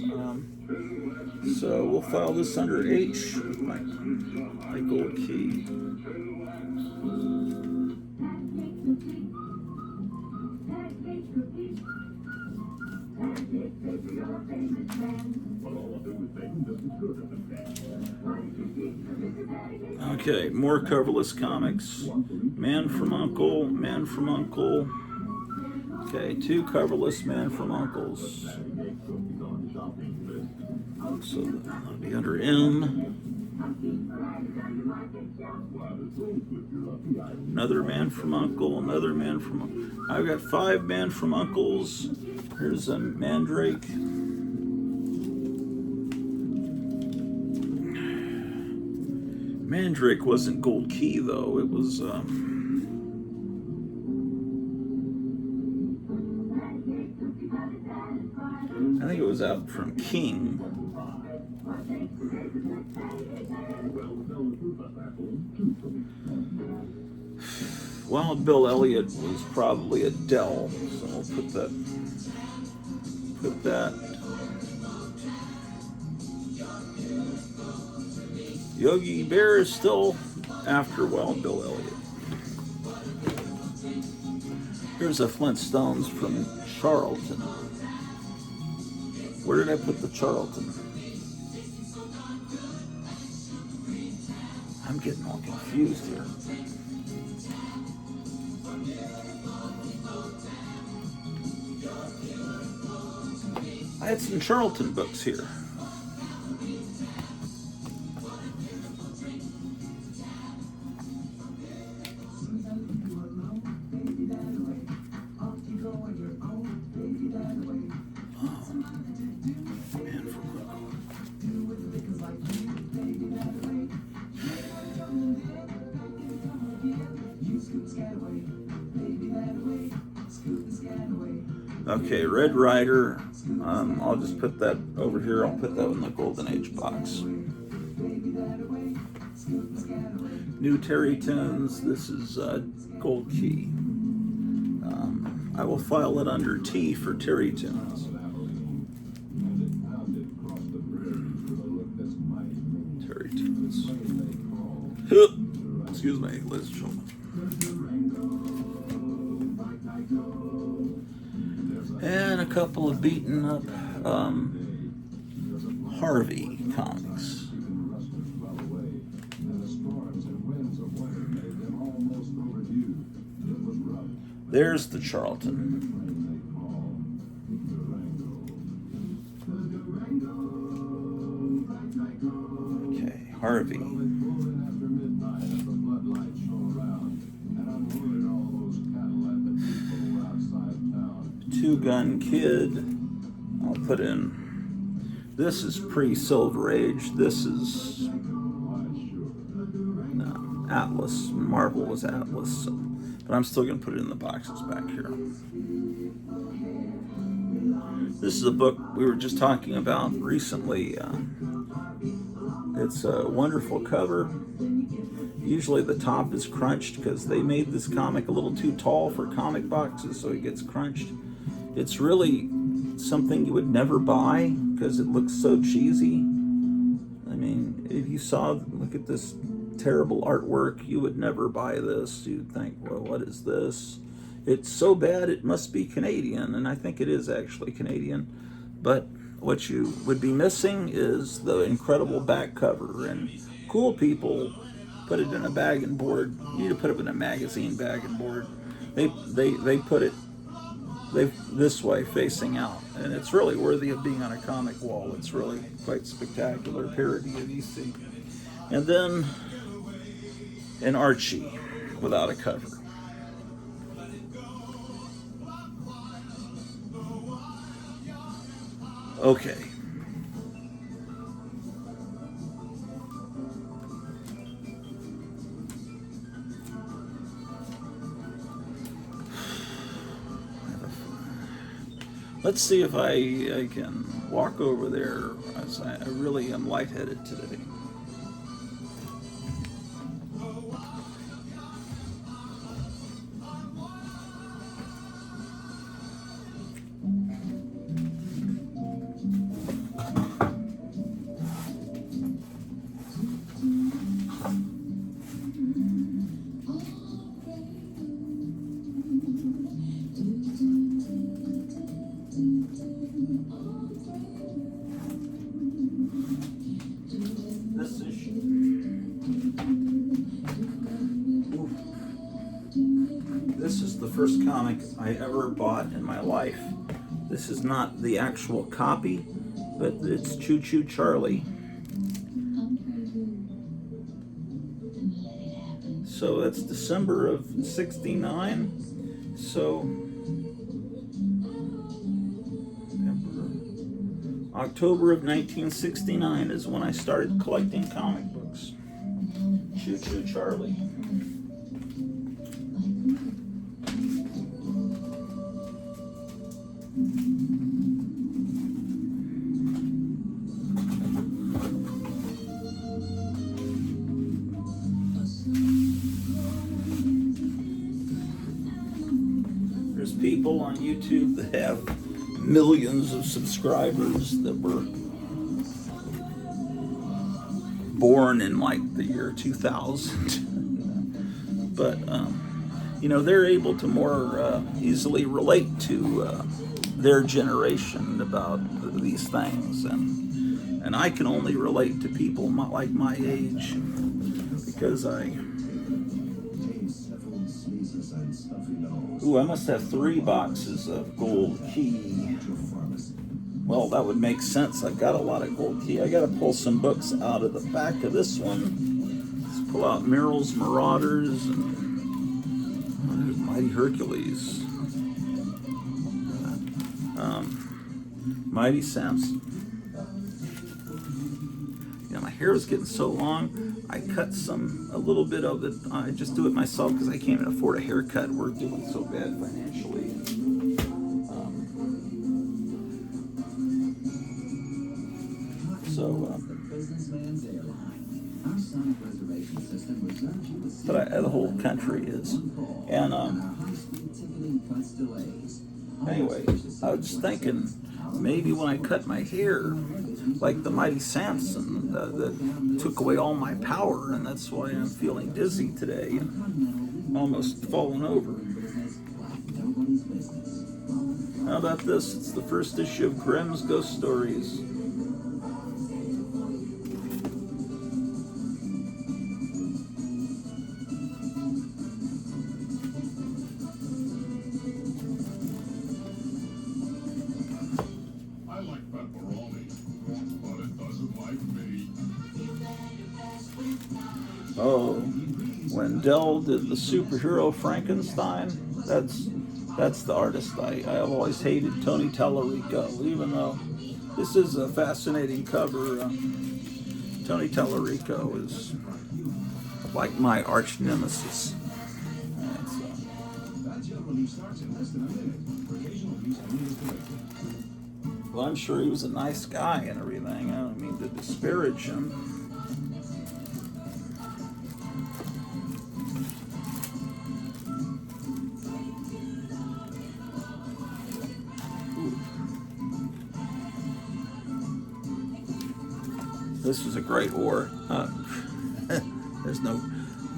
So we'll file this under H with my gold key. Okay, more coverless comics. Man from Uncle, Man from Uncle. Okay, 2 coverless Man from Uncles. So that'll be under M. Another Man from Uncle, another Man from Uncle. I've got 5 Man from Uncles. Here's a Mandrake. Mandrake wasn't gold key though. It was I think it was out from King. Wild Bill Elliott was probably a Dell, so I'll put that. Yogi Bear is still after Wild Bill Elliott. Here's a Flintstones from Charlton. Where did I put the Charlton? I'm getting all confused here. I had some Charlton books here. Okay, Red Rider. I'll just put that over here. I'll put that in the Golden Age box. New Terry Tunes. This is Gold Key. I will file it under T for Terry Tunes. Terry Tunes. Excuse me, ladies and gentlemen. And a couple of beaten up Harvey comics. There's the Charlton. Okay, Harvey. Two Gun Kid. I'll put in. This is pre-Silver Age. This is Atlas. Marvel was Atlas. So, but I'm still going to put it in the boxes back here. This is a book we were just talking about recently. It's a wonderful cover. Usually the top is crunched because they made this comic a little too tall for comic boxes, so it gets crunched. It's really something you would never buy because it looks so cheesy. I mean, if you look at this terrible artwork, you would never buy this. You'd think, well, what is this? It's so bad it must be Canadian, and I think it is actually Canadian. But what you would be missing is the incredible back cover, and cool people put it in a bag and board. You need to put it in a magazine bag and board. They put it this way, facing out, and it's really worthy of being on a comic wall. It's really quite spectacular parody of EC. And then an Archie without a cover. Okay. Let's see if I can walk over there, as I really am lightheaded today. This is This is the first comic I ever bought in my life. This is not the actual copy, but it's Choo Choo Charlie. So that's December of '69. So October of 1969 is when I started collecting comic books. Choo Choo Charlie. There's people on YouTube that have millions of subscribers that were born in like the year 2000. But you know, they're able to more easily relate to their generation about these things, and I can only relate to people like my age because I must have 3 boxes of gold key. Well, that would make sense. I've got a lot of gold key. I got to pull some books out of the back of this one. Let's pull out Merrill's Marauders and there's Mighty Hercules. Mighty Samson. You know, my hair is getting so long. I cut a little bit of it. I just do it myself because I can't even afford a haircut. We're doing so bad financially. But the whole country is. And anyway, I was just thinking maybe when I cut my hair, like the Mighty Samson, that took away all my power, and that's why I'm feeling dizzy today and almost falling over. How about this? It's the first issue of Grimm's Ghost Stories.
I like pepperoni, but it doesn't like me.
Oh, when Dell did the superhero Frankenstein, that's the artist. I have always hated Tony Tallarico, even though this is a fascinating cover. Tony Tallarico is like my arch nemesis. Well, I'm sure he was a nice guy and everything. I don't mean to disparage him. This was a great war. There's no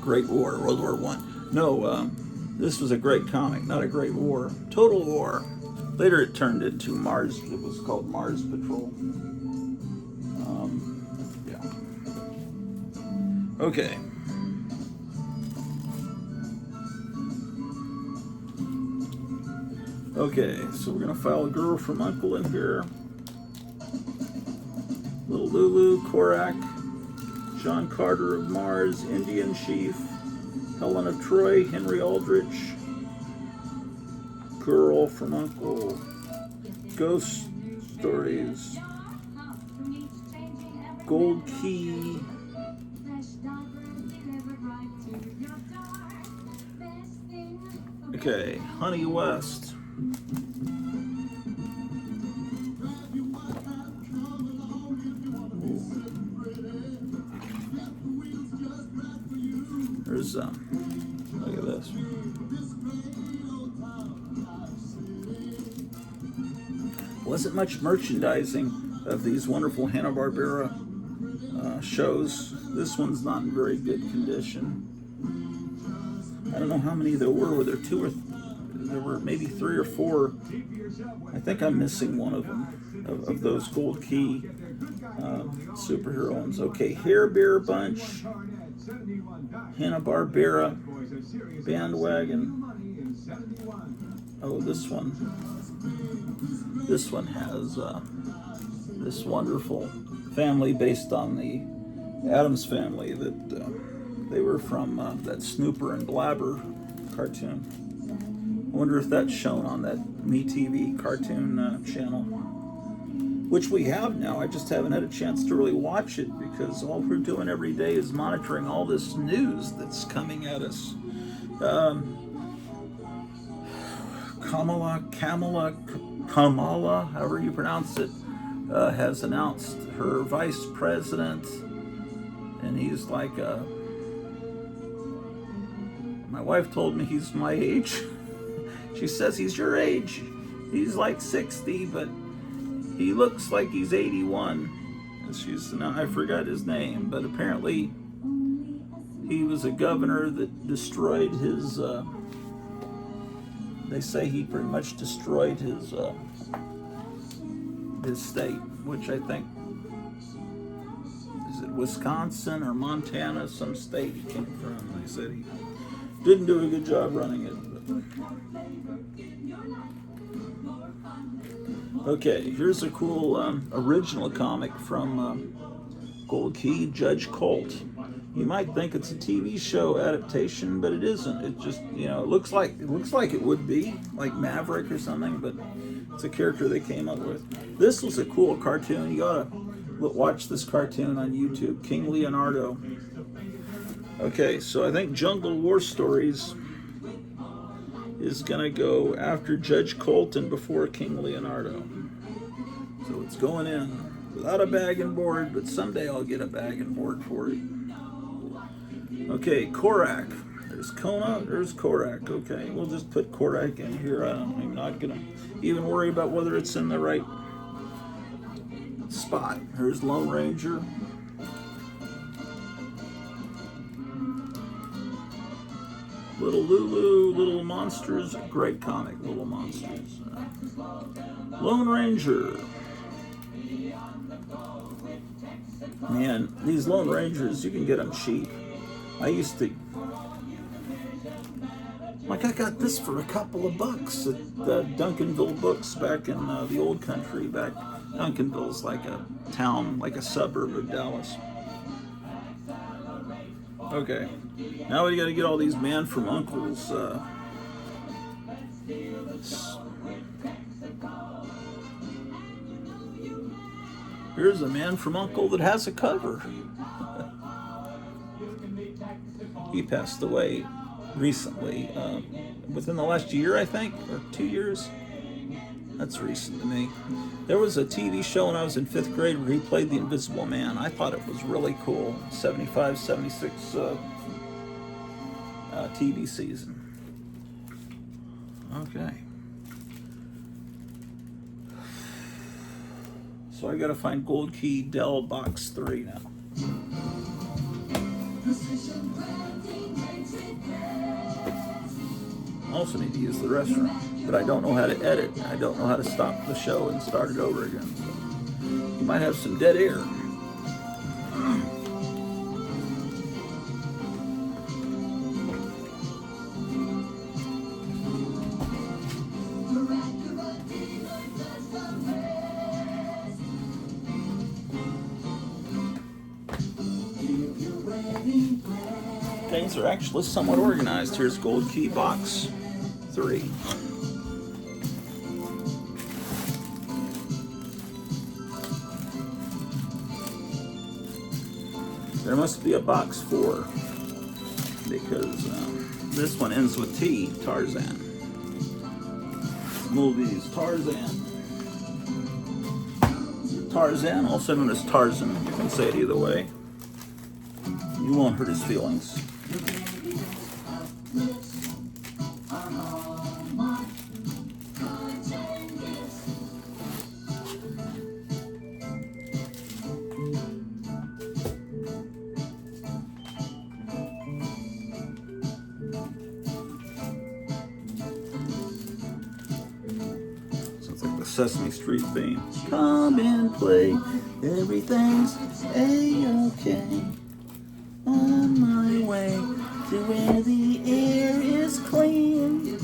Great War, World War I. No, this was a great comic, not a great war. Total War. Later it turned into Mars. It was called Mars Patrol. Yeah. Okay. Okay, so we're going to file a Girl from Uncle in here. Little Lulu, Korak, John Carter of Mars, Indian Chief, Helen of Troy, Henry Aldrich, Girl from Uncle, Ghost Stories, Gold Key, okay, Honey West, Look at this. Wasn't much merchandising of these wonderful Hanna-Barbera shows. This one's not in very good condition. I don't know how many there were. Were there two or there were maybe 3 or 4. I think I'm missing one of them, of those Gold Key superhero ones. Okay, Hair Bear Bunch, Hanna-Barbera, Bandwagon. Oh, this one. This one has this wonderful family based on the Addams Family that they were from that Snooper and Blabber cartoon. I wonder if that's shown on that MeTV cartoon channel, which we have now. I just haven't had a chance to really watch it because all we're doing every day is monitoring all this news that's coming at us. Kamala, however you pronounce it, has announced her vice president, and he's like my wife told me he's my age. She says he's your age. He's like 60, but he looks like he's 81. I forgot his name, but apparently he was a governor that destroyed his. They say he pretty much destroyed his state, which I think is it Wisconsin or Montana, some state he came from. They said he didn't do a good job running it. Okay, here's a cool original comic from Gold Key, Judge Colt. You might think it's a TV show adaptation, but it isn't. It just, it looks like it would be, like Maverick or something, but it's a character they came up with. This was a cool cartoon. You ought to watch this cartoon on YouTube, King Leonardo. Okay, so I think Jungle War Stories is gonna go after Judge Colt and before King Leonardo. So it's going in without a bag and board, but someday I'll get a bag and board for it. Okay, Korak. There's Kona, there's Korak. Okay, we'll just put Korak in here. I'm not gonna even worry about whether it's in the right spot. Here's Lone Ranger. Little Lulu, Little Monsters, great comic, Little Monsters. Lone Ranger. Man, these Lone Rangers, you can get them cheap. I used to, I got this for a couple of bucks at Duncanville Books back in the old country. Duncanville's like a town, like a suburb of Dallas. Okay, now we got to get all these Man from Uncle's. Here's a Man from Uncle that has a cover. He passed away recently, within the last year, I think, or 2 years. That's recent to me. There was a TV show when I was in 5th grade where he played the Invisible Man. I thought it was really cool. 75, 76 TV season. Okay. So I gotta find Gold Key Dell Box 3 now. I also need to use the restroom, but I don't know how to edit. I don't know how to stop the show and start it over again. So you might have some dead air. Things are actually somewhat organized. Here's Gold Key Box 3. There must be a box 4 because this one ends with T, Tarzan. Movies, Tarzan, also known as Tarzan. You can say it either way. You won't hurt his feelings. Sesame Street theme. Come and play, everything's a-okay. On my way to where the air is clean.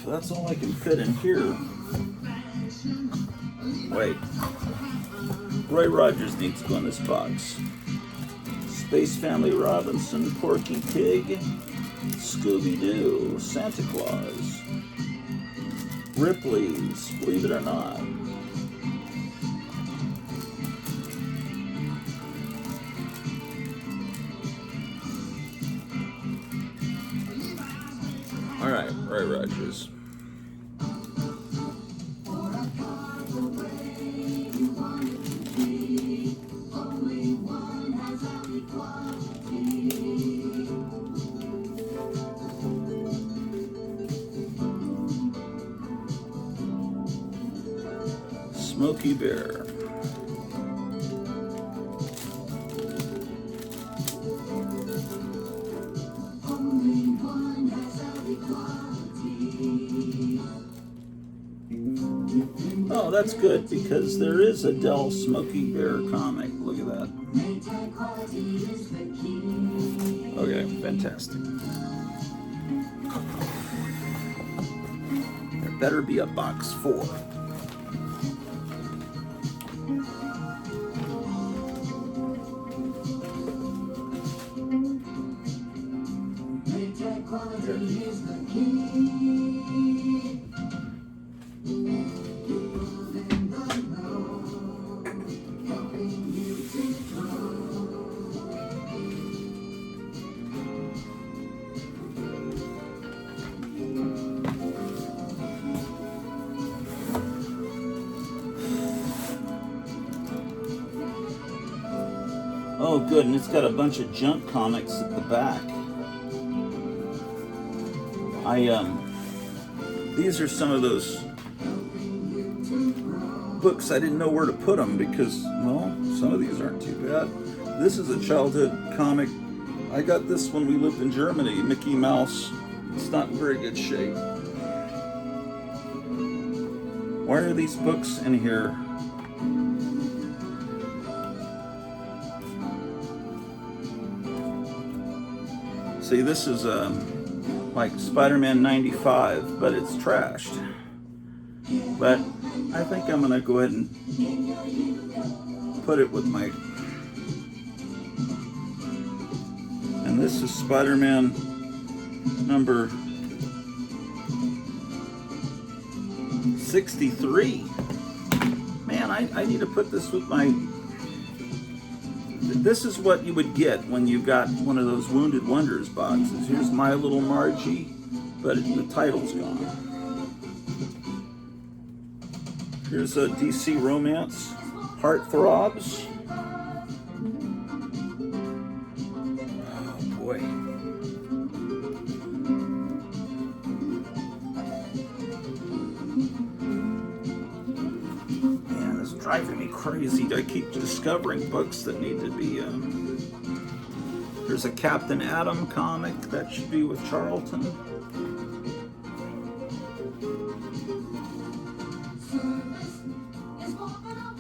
That's all I can fit in here. Wait. Roy Rogers needs to go in this box. Space Family Robinson, Porky Pig, Scooby-Doo, Santa Claus, Ripley's, Believe It or Not. All right, Roy Rogers. Smokey Bear. Oh, that's good because there is a Dell Smokey Bear comic. Look at that. Okay, fantastic. There better be a box 4. Oh, good, and it's got a bunch of junk comics at the back. These are some of those books I didn't know where to put them because, well, some of these aren't too bad. This is a childhood comic. I got this when we lived in Germany, Mickey Mouse. It's not in very good shape. Why are these books in here? See, this is like Spider-Man 95, but it's trashed. But I think I'm gonna go ahead and put it with my... And this is Spider-Man number 63. Man, I need to put this with my... This is what you would get when you got one of those Wounded Wonders boxes. Here's My Little Margie, but the title's gone. Here's a DC Romance, Heartthrobs. Oh boy. Man, this is driving me crazy. I keep discovering books that need to be... There's a Captain Atom comic that should be with Charlton.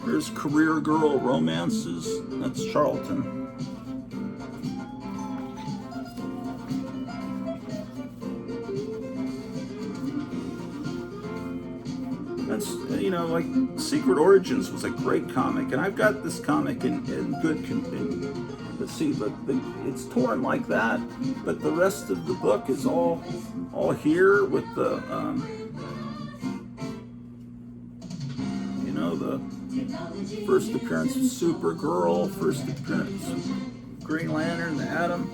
There's Career Girl Romances. That's Charlton. That's, you know, like Secret Origins was a great comic, and I've got this comic in good condition. Let's see, but it's torn like that, but the rest of the book is all here with the, you know, the first appearance of Supergirl, first appearance of Green Lantern, the Atom.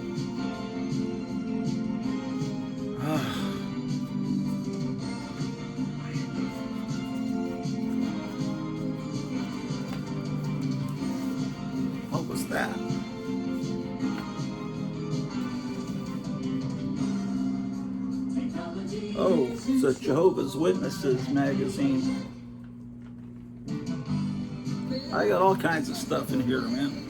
What was that? It's a Jehovah's Witnesses magazine. I got all kinds of stuff in here, man.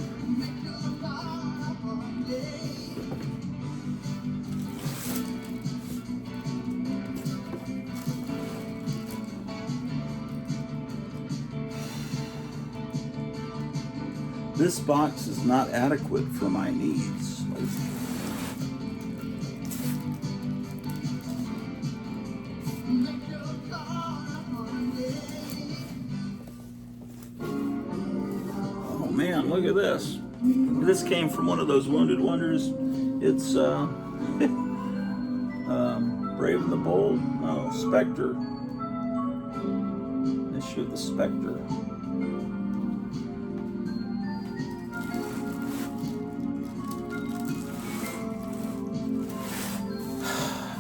This box is not adequate for my needs. Oh man, look at this. This came from one of those Wounded Wonders. It's Brave and the Bold? No, Spectre. Issue of the Spectre.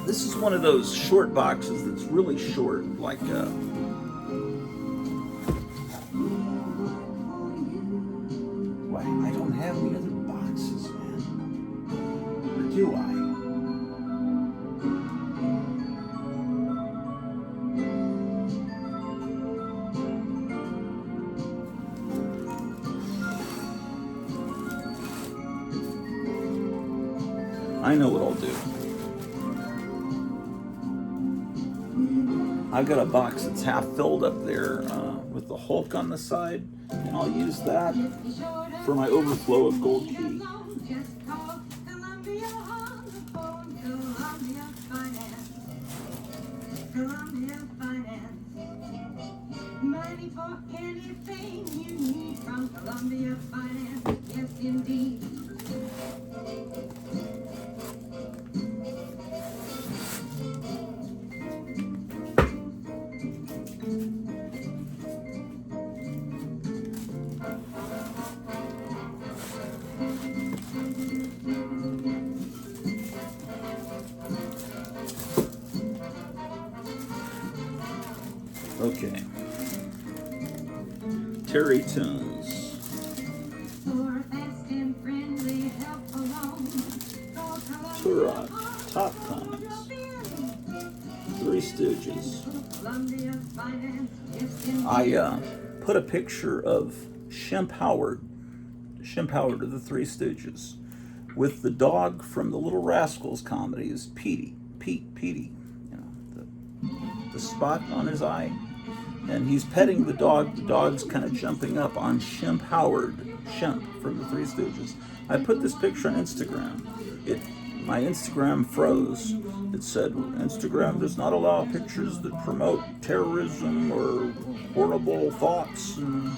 This is one of those short boxes that's really short, like why, I don't have any other boxes, man. Or do I? I know what I'll do. I've got a box that's half filled up there with the Hulk on the side, and I'll use that for my overflow of gold key.
Money for anything you need from Columbia Finance, yes indeed.
Okay. Terry Tunes. Turok. Top Comics. Three Stooges. I put a picture of Shemp Howard of the Three Stooges, with the dog from the Little Rascals comedies, Petey, you know, the spot on his eye, and he's petting the dog. The dog's kind of jumping up on Shemp Howard, Shemp from the Three Stooges. I put this picture on Instagram. My Instagram froze. It said, Instagram does not allow pictures that promote terrorism or horrible thoughts and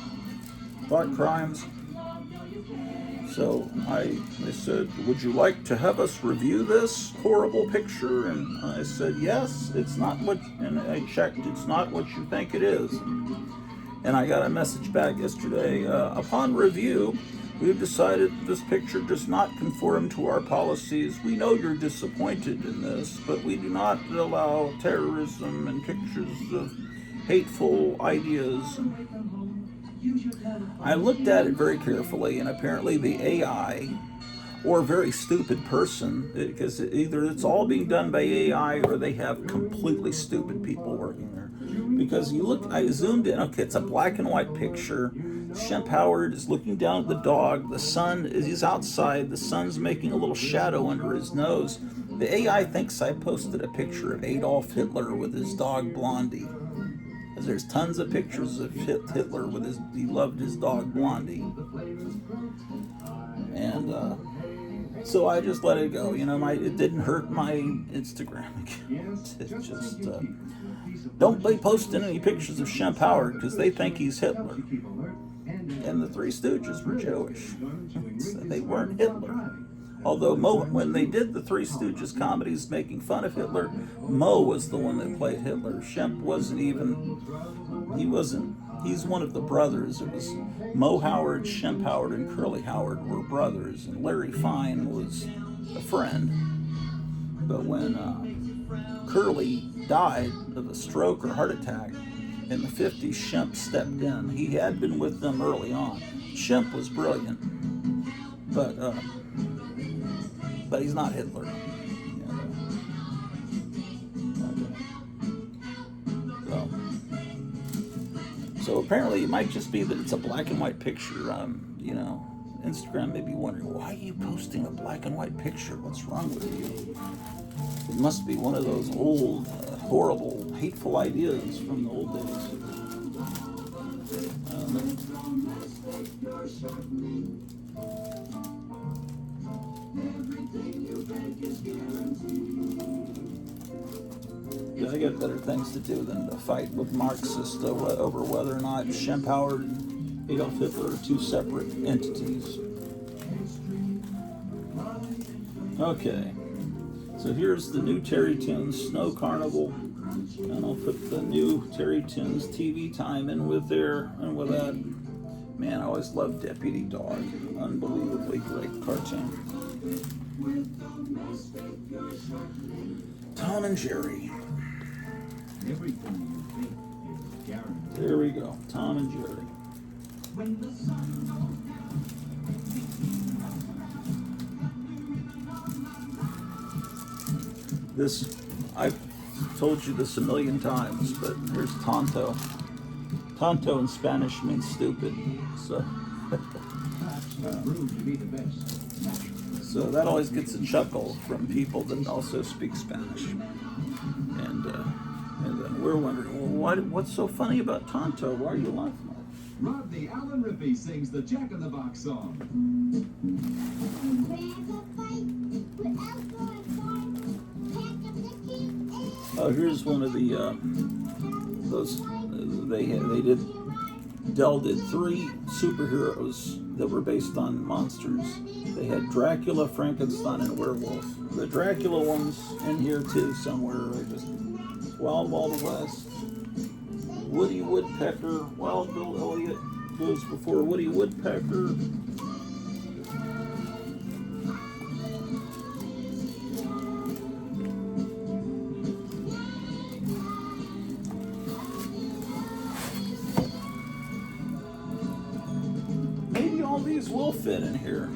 thought crimes. So I said, would you like to have us review this horrible picture? And I said, yes, it's not what, and I checked, it's not what you think it is. And I got a message back yesterday, upon review, we've decided this picture does not conform to our policies. We know you're disappointed in this, but we do not allow terrorism and pictures of hateful ideas. I looked at it very carefully, and apparently the AI, or a very stupid person, because either it's all being done by AI or they have completely stupid people working there. Because you look, I zoomed in, okay, it's a black and white picture. Shemp Howard is looking down at the dog. The sun is outside. The sun's making a little shadow under his nose. The AI thinks I posted a picture of Adolf Hitler with his dog Blondie. Because there's tons of pictures of Hitler with he loved his dog Blondie. And so I just let it go. You know, it didn't hurt my Instagram account. It just, don't be posting any pictures of Shemp Howard because they think he's Hitler. And the Three Stooges were Jewish. So they weren't Hitler. Although when they did the Three Stooges comedies making fun of Hitler, Moe was the one that played Hitler. Shemp wasn't even, he's one of the brothers. It was Moe Howard, Shemp Howard, and Curly Howard were brothers, and Larry Fine was a friend. But when Curly died of a stroke or heart attack in the 50s, Shemp stepped in. He had been with them early on. Shemp was brilliant, but he's not Hitler. So apparently it might just be that it's a black and white picture. You know, Instagram may be wondering, why are you posting a black and white picture? What's wrong with you? It must be one of those old, horrible, hateful ideas from the old days. Yeah, I got better things to do than to fight with Marxists over whether or not Schopenhauer and Adolf Hitler are two separate entities. Okay, so here's the new Terry Tunes Snow Carnival, and I'll put the new Terry Tunes TV time in with there, and with that, man, I always loved Deputy Dog. Unbelievably great cartoon. Tom and Jerry.
Everything you think is guaranteed.
There we go, Tom and Jerry.
When the sun goes down.
This, I've told you this a million times, but here's Tonto. Tonto in Spanish means stupid, so
Proved to be the best.
so that always gets a chuckle from people that also speak Spanish. And then we're wondering, well, what's so funny about Tonto? Why are you laughing?
Rodney Allen Rippey sings the Jack in the Box song.
Here's one of the those Dell did 3 superheroes that were based on monsters. They had Dracula, Frankenstein, and Werewolf. The Dracula one's in here too somewhere. Just Wild Wild West. Woody Woodpecker. Wild Bill Elliott goes before Woody Woodpecker. Maybe all these will fit in here.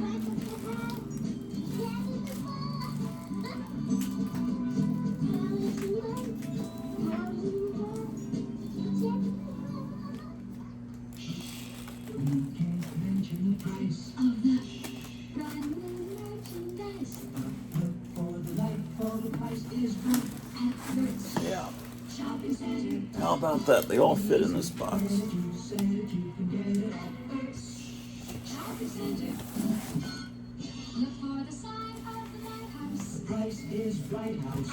Yeah. How about that? They all fit in this box.
Price is right house.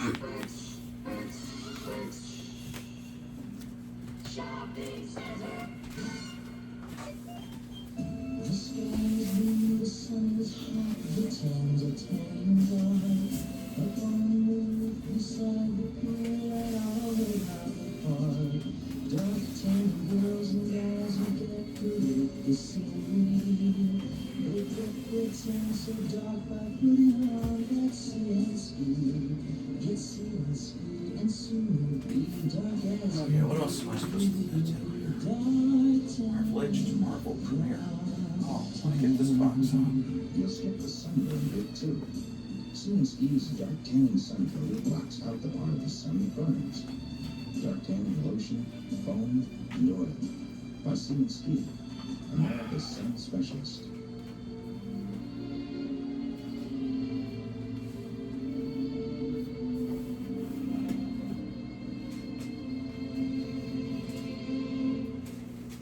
Shopping center. The sky is blue, the sun is hot, the towns are tangled. Up on the roof, beside the pool, at our way out the park. Dark tangled girls and guys who decorate the scene. They decorate things so dark by putting on that CNC. Get CNC and soon be dark as
Okay, what else am I supposed to do here? Marvel Age to Marvel Premiere. Oh, I get this box on.
You'll skip the sunburn bit too. CNC's dark tanning sun coat blocks out the part of the sun that burns. Dark tanning lotion, foam, and oil. By CNC, America's sun specialist.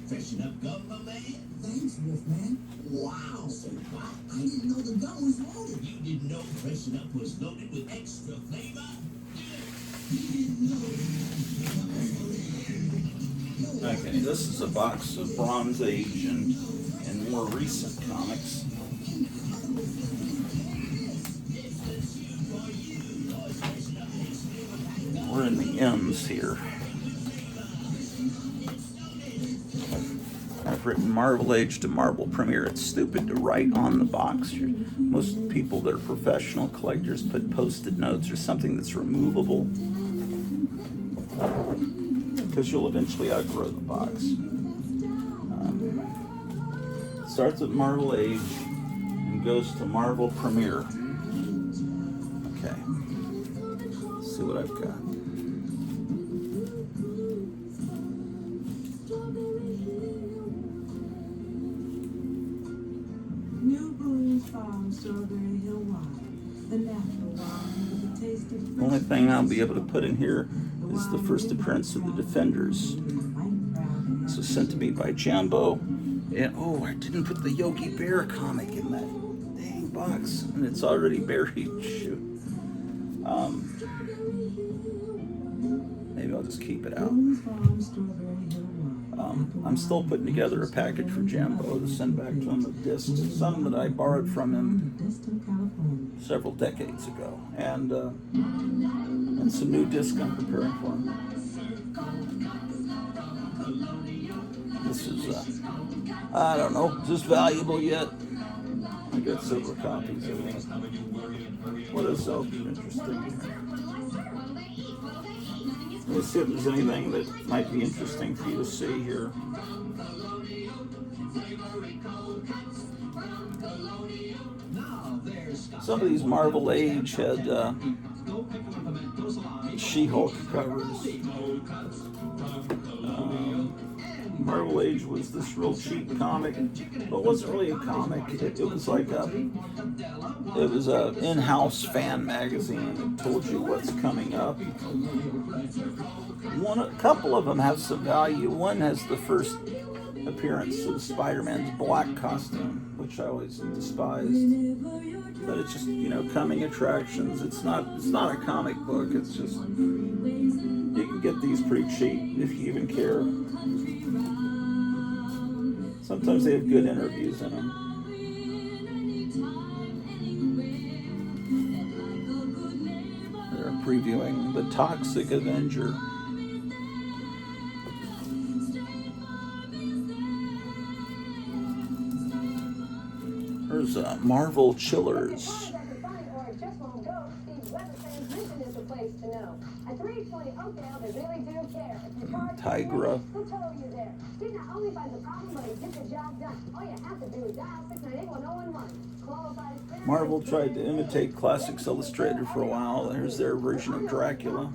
Freshen up gum, my man.
Thanks, Wolfman. Wow.
Say what?
I didn't know the gum was loaded.
You didn't know Freshen Up was loaded with extra flavor?
Okay, this is a box of Bronze Age and more recent comics. We're in the M's here. I've written Marvel Age to Marvel Premiere. It's stupid to write on the box. Most people that are professional collectors put post-it notes or something that's removable, because you'll eventually outgrow the box. Starts with Marvel Age and goes to Marvel Premiere. Okay, let's see what I've got. thing I'll be able to put in here is the first appearance of the Defenders. This was sent to me by Jambo. And oh, I didn't put the Yogi Bear comic in that dang box, and it's already buried. Shoot. Maybe I'll just keep it out. I'm still putting together a package for Jambo to send back to him of discs, some that I borrowed from him several decades ago, and some new discs I'm preparing for him. This is, I don't know, is this valuable yet? I got several copies of it. What is so interesting? Let's see if there's anything that might be interesting for you to see here. Some of these Marvel Age had She-Hulk covers. Marvel Age was this real cheap comic, but it wasn't really a comic. It was like a in-house fan magazine that told you what's coming up. A couple of them have some value. One has the first appearance of Spider-Man's black costume, which I always despised. But it's just, coming attractions. It's not a comic book. It's just, you can get these pretty cheap if you even care. Sometimes they have good interviews in them. They're previewing The Toxic Avenger. There's Marvel Chillers. Tigra. Marvel tried to imitate Classics Illustrated for a while. Here's their version of Dracula.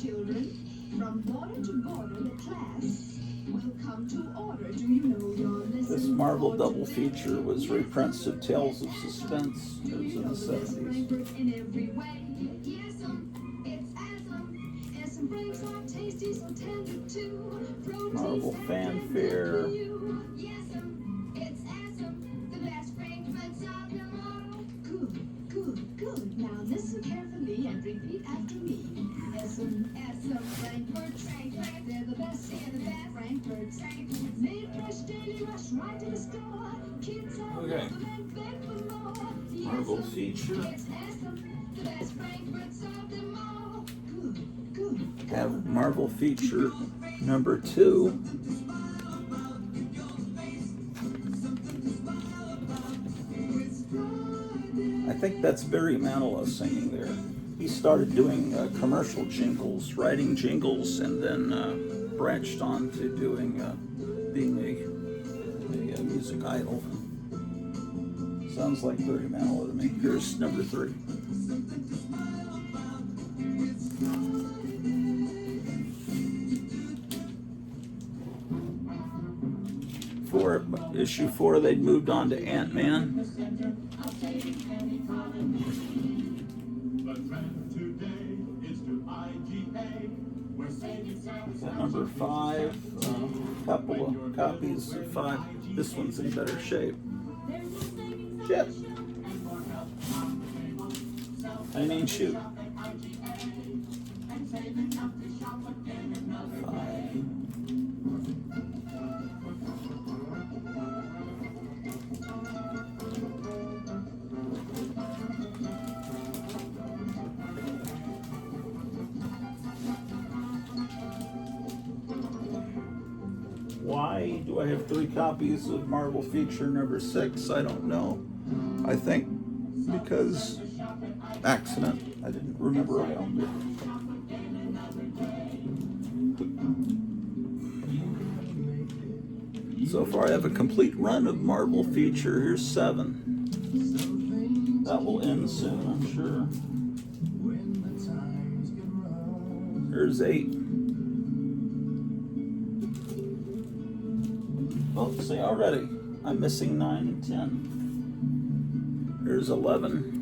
Children, from border to border, the class will come to order. Do you know your lesson?
This Marvel double feature was reprints of Tales of Suspense. It was in the 70s.
In every way. Yes, it's awesome. Brains are tasty, so tender too.
Marvel Fanfare.
Yes, it's awesome. The best fragrance of them all. Good. Now listen carefully and repeat after me. Frankfurt, they're the best in the best. Frankfurt, made fresh daily rush right to the store. Kids all
Okay.
love them and beg for more. Yes,
Marvel feature.
it's awesome. The best Frankfurts of them all. Good.
Have Marvel feature number 2. I think that's Barry Manilow singing there. He started doing commercial jingles, writing jingles, and then branched on to doing being a music idol. Sounds like Barry Manilow to me. Here's number 3. Issue 4, they'd moved on to Ant-Man. Number 5, couple of copies of 5. This one's in better shape. Shit. I mean, shoot. 5. Why do I have 3 copies of Marvel feature number 6? I don't know. I think because accident. I didn't remember I owned it. So far, I have a complete run of Marvel feature. Here's 7. That will end soon, I'm sure. Here's 8. Oh, see, already I'm missing 9 and 10. Here's 11.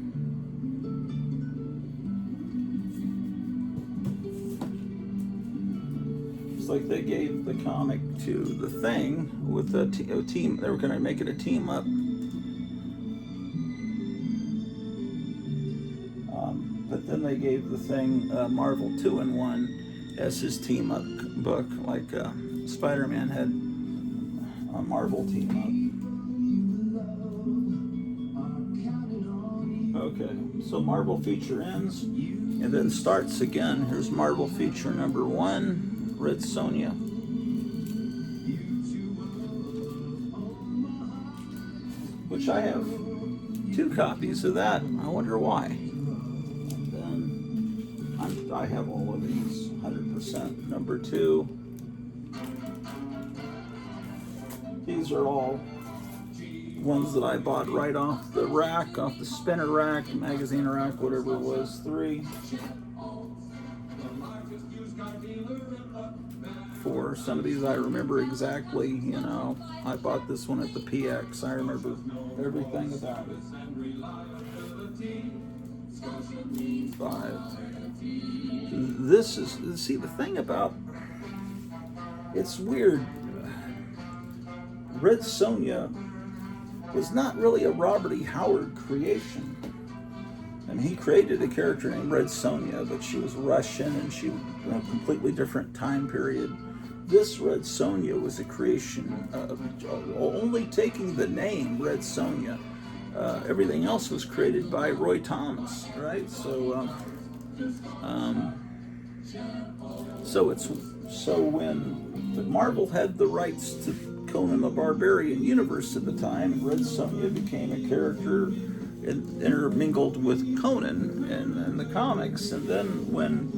It's like they gave the comic to the Thing with a team. They were going to make it a team up. But then they gave the Thing Marvel 2-in-1 as his team up book, like Spider-Man had a Marvel team up. Okay, so Marvel feature ends and then starts again. Here's Marvel feature number 1, Red Sonja. Which I have 2 copies of that. I wonder why. I have all of these, 100%. Number 2. These are all ones that I bought right off the rack, off the spinner rack, magazine rack, whatever it was. 3. 4. Some of these I remember exactly, you know. I bought this one at the PX. I remember everything about it. 5. This is, see, the thing about, it's weird. Red Sonja was not really a Robert E. Howard creation. I mean, he created a character named Red Sonja, but she was Russian and she was in a completely different time period. This Red Sonja was a creation of only taking the name Red Sonja. Everything else was created by Roy Thomas, right? So when Marvel had the rights to Conan the Barbarian universe at the time, and Red Sonja became a character intermingled with Conan in the comics, and then when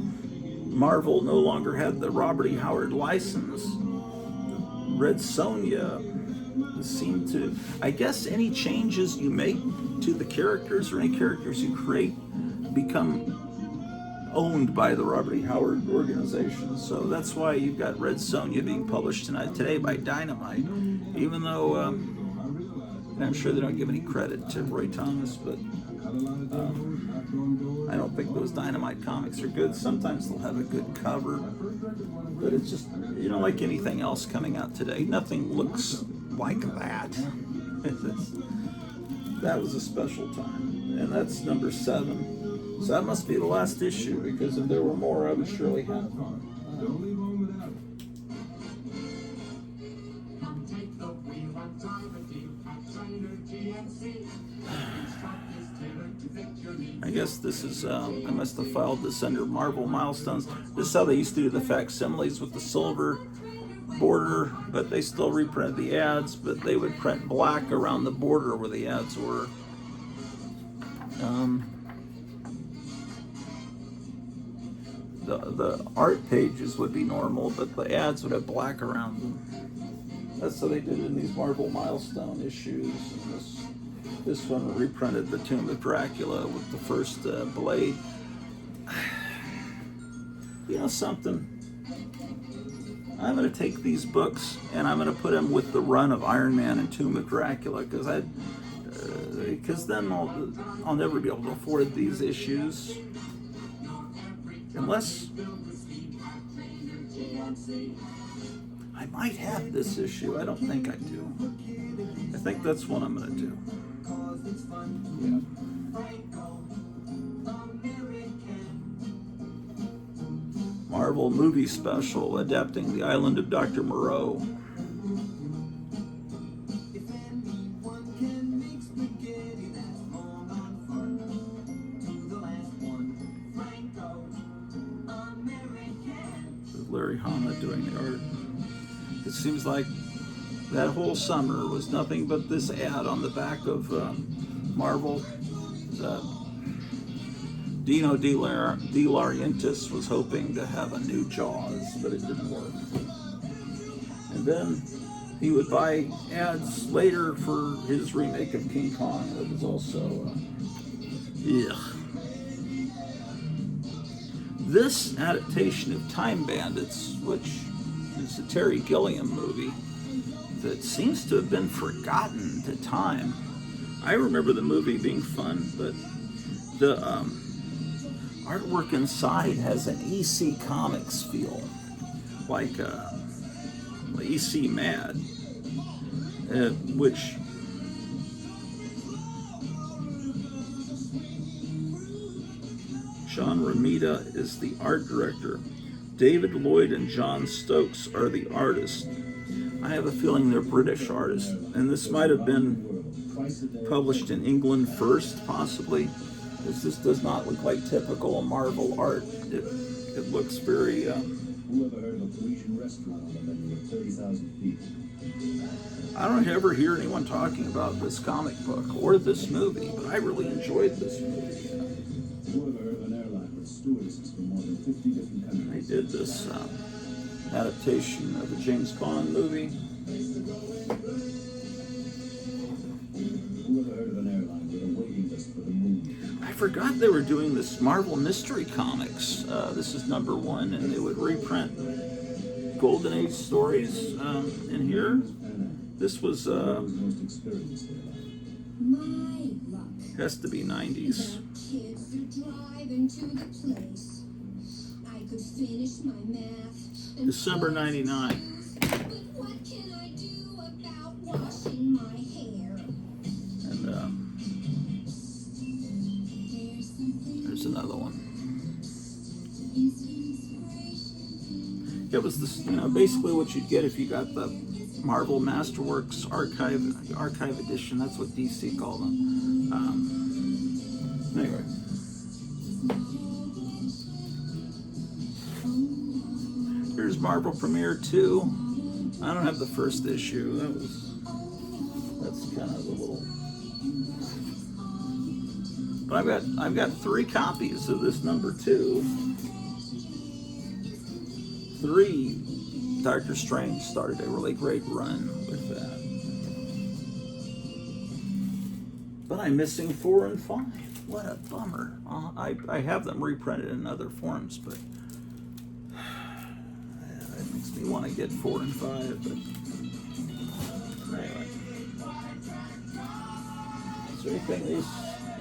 Marvel no longer had the Robert E. Howard license, Red Sonja seemed to, I guess any changes you make to the characters or any characters you create become owned by the Robert E. Howard organization. So that's why you've got Red Sonja being published today by Dynamite, even though I'm sure they don't give any credit to Roy Thomas, but I don't think those Dynamite comics are good. Sometimes they'll have a good cover, but it's just, you know, like anything else coming out today, nothing looks like that. That was a special time, and that's number 7. So that must be the last issue, because if there were more, I would surely have one. I guess this is, I must have filed this under Marvel Milestones. This is how they used to do the facsimiles with the silver border, but they still reprint the ads, but they would print black around the border where the ads were. The art pages would be normal, but the ads would have black around them. That's how they did it in these Marvel Milestone issues. And this one reprinted the Tomb of Dracula with the first blade. You know something? I'm going to take these books and I'm going to put them with the run of Iron Man and Tomb of Dracula, because then I'll never be able to afford these issues. Unless I might have this issue. I don't think I do. I think that's what I'm going to do. Yeah. Marvel movie special adapting The Island of Dr. Moreau. Larry Hama doing the art. It seems like that whole summer was nothing but this ad on the back of Marvel. Dino De Laurentiis was hoping to have a new Jaws, but it didn't work. And then he would buy ads later for his remake of King Kong. That was also, ugh. This adaptation of Time Bandits, which is a Terry Gilliam movie that seems to have been forgotten to time. I remember the movie being fun, but the artwork inside has an EC Comics feel, like EC Mad, which John Romita is the art director. David Lloyd and John Stokes are the artists. I have a feeling they're British artists, and this might have been published in England first, possibly, because this does not look like typical Marvel art. It looks very...
Whoever heard of a Parisian restaurant on a menu of 30,000 people?
I don't ever hear anyone talking about this comic book or this movie, but I really enjoyed this movie.
Whoever heard of an airline with stewardesses from more than 50 different countries?
I did this adaptation of a James Bond movie.
Whoever heard of an airline with a waiting list for the moon?
I forgot they were doing this Marvel Mystery Comics. This is #1, and they would reprint Golden Age stories in here. This was
Most experienced airline.
My luck.
has to be 90s.
Kids to drive into the place. I could finish my math. and
December 99.
But what can I do about washing my hair?
And
There's something
there's another one.
inspiration.
It was this, basically what you'd get if you got the Marvel Masterworks archive edition. That's what DC called them. Anyway, here's Marvel Premiere 2. I don't have the first issue. That's kind of a little. But I've got 3 copies of this #2. 3. Doctor Strange started a really great run with that. But I'm missing 4 and 5. What a bummer. I have them reprinted in other forms, but that makes me want to get 4 and 5. But anyway. Is there anything that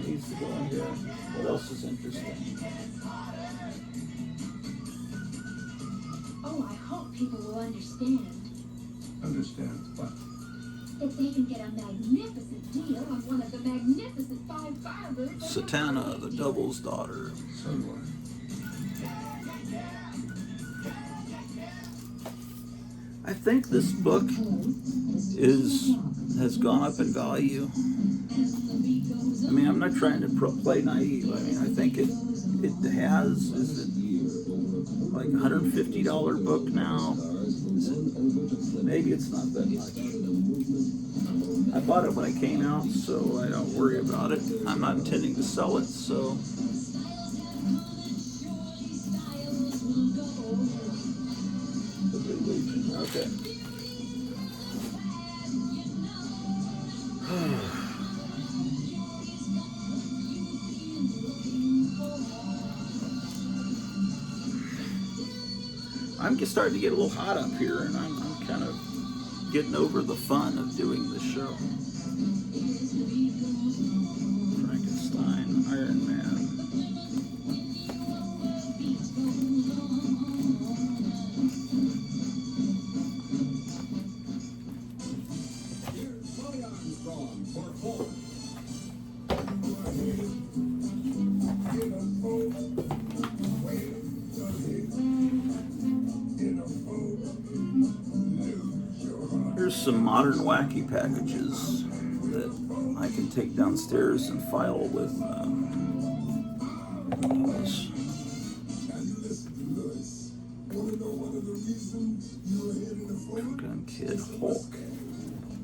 needs to go in here? What else is interesting?
Oh, I hope people will understand.
Understand what?
If they can get a magnificent deal on one of the magnificent 5 Firebirds.
Satana, the Devil's Daughter.
So what?
I think this book has gone up in value. I mean, I'm not trying to play naive. I mean, I think it has. Is it like $150 book now? Maybe it's not that much. I bought it when it came out, so I don't worry about it. I'm not intending to sell it, so. Okay. I'm just starting to get a little hot up here, and I'm kind of getting over the fun of doing this show. Frankenstein, Iron Man. Here's some modern wacky packages that I can take downstairs and file with Gun Kid Hulk.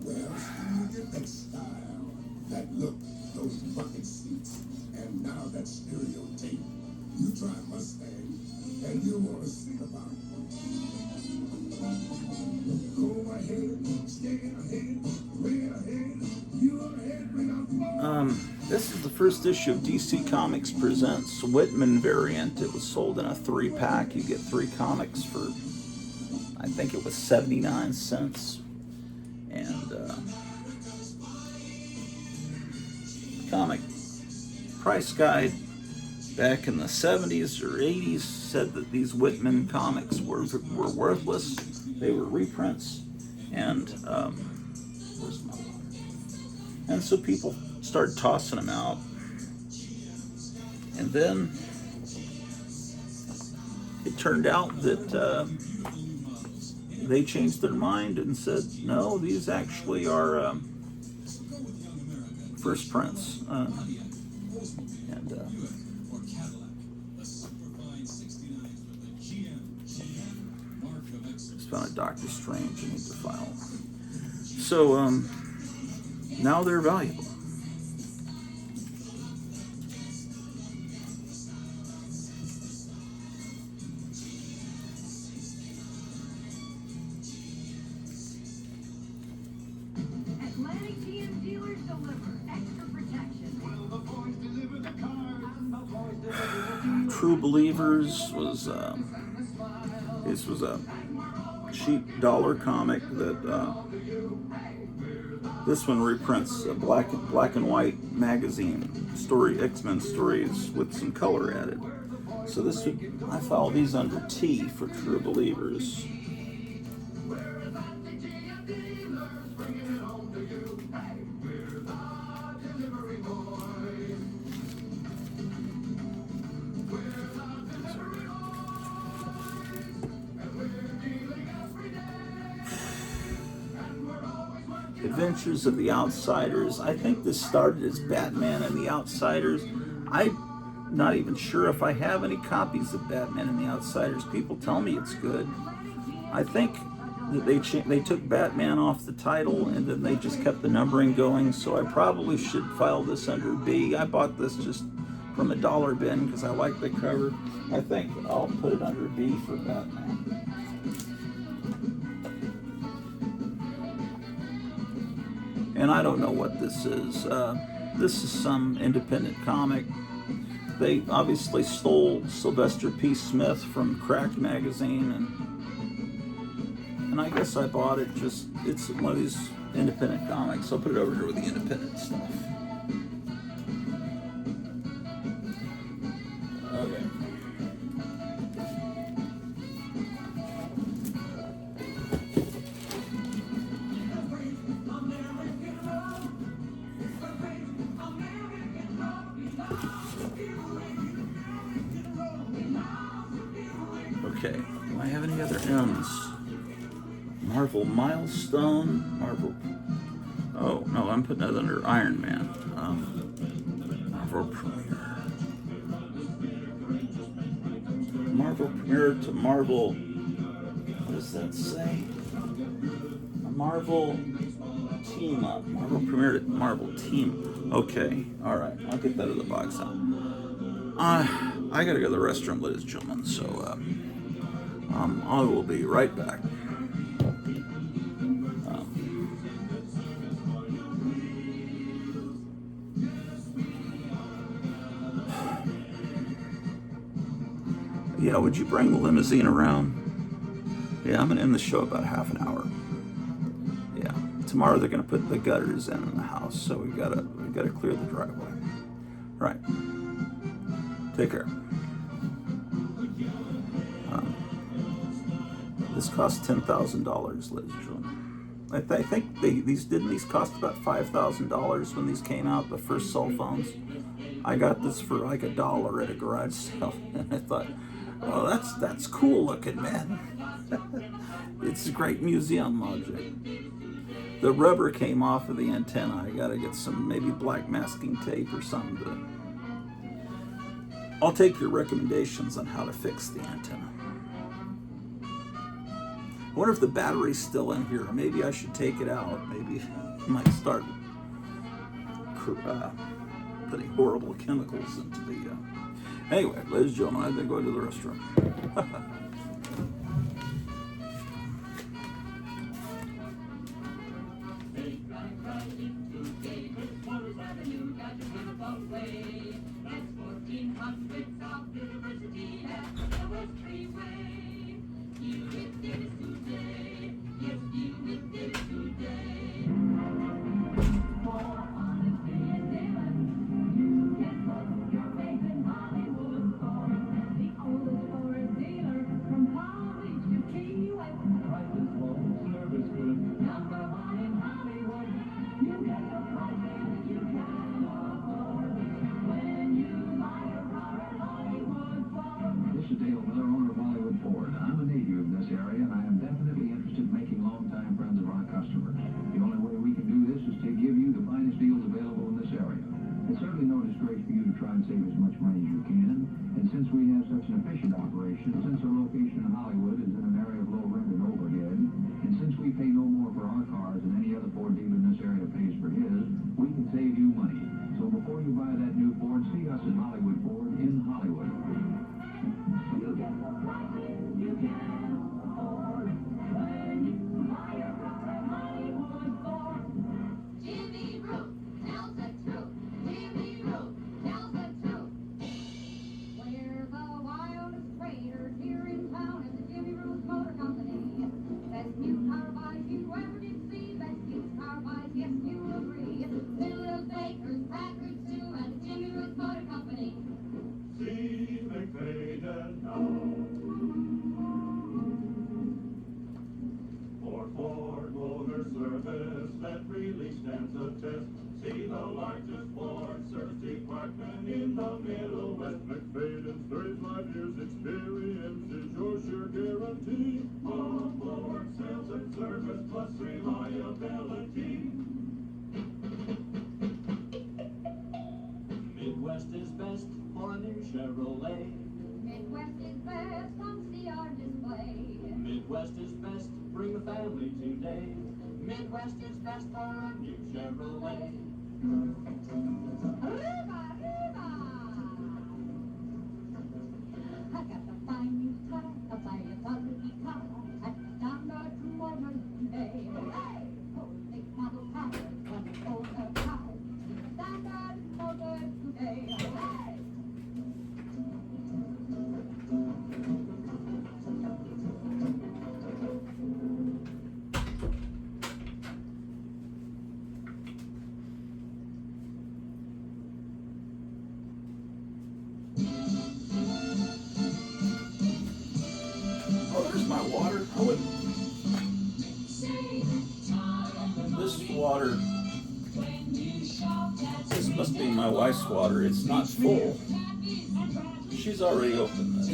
Well, you get that style, that look, those bucket seats, and now that stereotype. You try Mustang, and you want to sing about it.
Go ahead, stay ahead, way ahead. You're ahead without
This is the first issue of DC Comics Presents Whitman variant. It was sold in a 3-pack. You get 3 comics for, I think it was 79 cents. And comic price guide back in the 70s or 80s said that these Whitman comics were worthless. They were reprints, and where's my water? And so people started tossing them out. And then it turned out that they changed their mind and said, no, these actually are first prints. Just found a Doctor Strange. I need to file. So now they're valuable.
Atlantic GM dealers deliver extra protection. Will the boys deliver the cars? And the boys deliver the
True Believers was this was a cheap dollar comic that this one reprints a black and white magazine story, X-Men stories with some color added. So this would, I follow these under T for True Believers. Adventures of the Outsiders. I think this started as Batman and the Outsiders. I'm not even sure if I have any copies of Batman and the Outsiders. People tell me it's good. I think that they took Batman off the title and then they just kept the numbering going, so I probably should file this under B. I bought this just from a dollar bin because I like the cover. I think I'll put it under B for Batman. And I don't know what this is. This is some independent comic. They obviously stole Sylvester P. Smith from Cracked magazine, and I guess I bought it just, it's one of these independent comics. I'll put it over here with the independent stuff. Okay. Okay, do I have any other M's? Marvel Milestone, Marvel. Oh, no, I'm putting that under Iron Man. Marvel Premiere. Marvel Premiere to Marvel. What does that say? A Marvel Team Up. Marvel Premiere to Marvel Team. Okay, alright, I'll get that in the box out. I gotta go to the restroom, ladies and gentlemen, so I will be right back. Yeah, would you bring the limousine around? Yeah, I'm gonna end the show about half an hour. Yeah, tomorrow they're gonna put the gutters in the house, so we gotta clear the driveway. Right. Take care. This cost $10,000, ladies and gentlemen. I think these cost about $5,000 when these came out, the first cell phones. I got this for like $1 at a garage sale, and I thought, oh, that's cool looking, man. It's a great museum object. The rubber came off of the antenna. I gotta get some maybe black masking tape or something to. I'll take your recommendations on how to fix the antenna. I wonder if the battery's still in here. Maybe I should take it out. Maybe I might start putting horrible chemicals into the... Anyway, ladies and gentlemen, I've been going to the restroom.
and save as much money as you can. And since we have such an efficient operation, since our location in Hollywood is in an area of low rent and overhead, and since we pay no more for our cars than any other Ford dealer in this area pays for his, we can save you money. So before you buy that new Ford, see us in Hollywood Ford in Hollywood.
You get the prices you can afford when you buy your car at Hollywood Ford. Jimmy Root tells the truth. Jimmy Root tells the truth. We're the wildest raiders here in town at the Jimmy Root Motor Company. Best new car buys you ever did see. Best used car buys, yes, you'll agree. Little Bakers, Packers too, at the Jimmy Root Motor Company.
See McFadden now. For Ford Motor Service that really stands the test. See the largest Ford service department in the Middle West. McFadden's 35 years experience is your sure guarantee. For Ford sales and service plus reliability. Midwest is best for a new Chevrolet.
Midwest is best, come see our display.
Midwest is best, bring the family today. Midwest is best for a new Chevrolet.
Arriba, arriba! I got the fine new car, I'll buy a quality car at Standard Motors today. Hey! Oh, big model car, one older car. Standard Motors today. Hey!
Oh, there's my water. I wouldn't. This water. This must be my wife's water. It's not full. She's already opened this.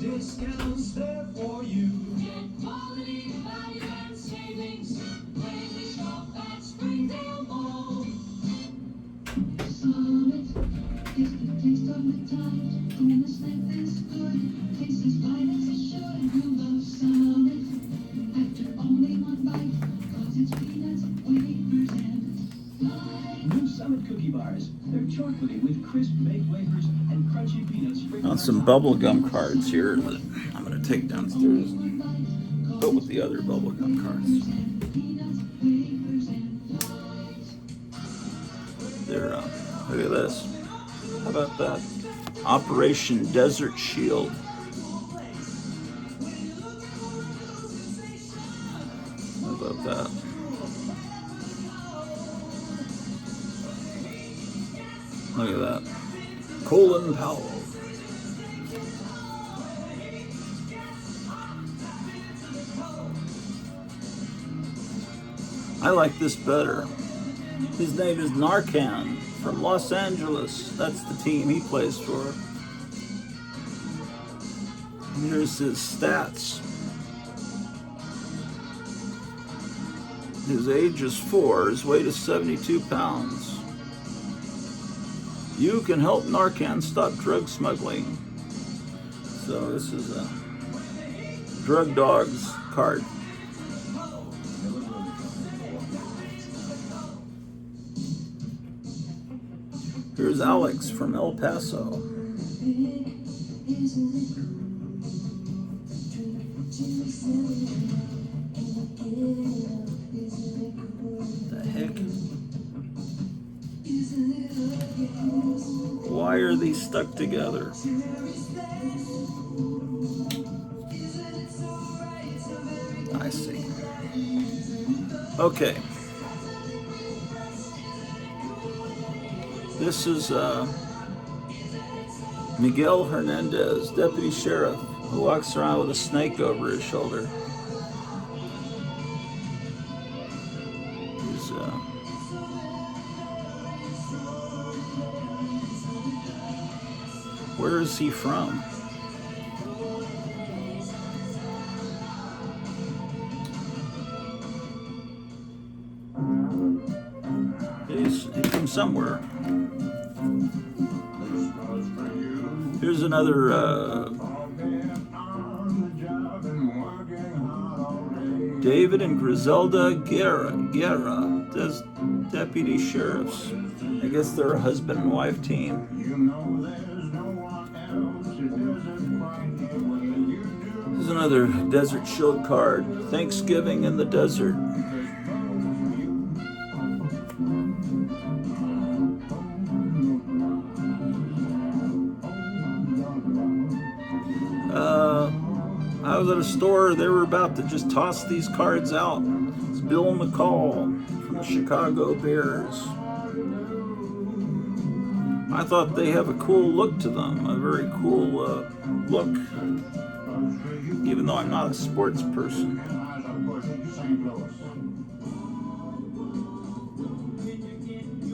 Discounts there for you. Get quality, value, and savings when we shop at Springdale Mall.
Solid is the taste of the time. When the snack this good, tastes as fine as it should. You love solid after only one bite, 'cause it's peanuts, wafers, and slime.
New Summit cookie bars. They're chocolatey with crisp baked wafers and crunchy peanuts.
Found some bubblegum cards here that I'm going to take downstairs and go with the other bubblegum cards. They're, look at this. How about that? Operation Desert Shield. How about that? Look at that. Colin Powell. I like this better. His name is Narcan from Los Angeles. That's the team he plays for. Here's his stats. His age is 4. His weight is 72 pounds. You can help Narcan stop drug smuggling. So this is a drug dogs card. Here's Alex from El Paso. The heck? Why are these stuck together? I see. Okay. This is Miguel Hernandez, deputy sheriff, who walks around with a snake over his shoulder. He's, where is he from? He's from somewhere. Here's another David and Griselda Guerra, deputy sheriffs. I guess they're a husband and wife team. Here's another Desert Shield card. Thanksgiving in the desert. I was at a store, they were about to just toss these cards out. It's Bill McCall from the Chicago Bears. I thought they have a cool look to them, a very cool look, even though I'm not a sports person.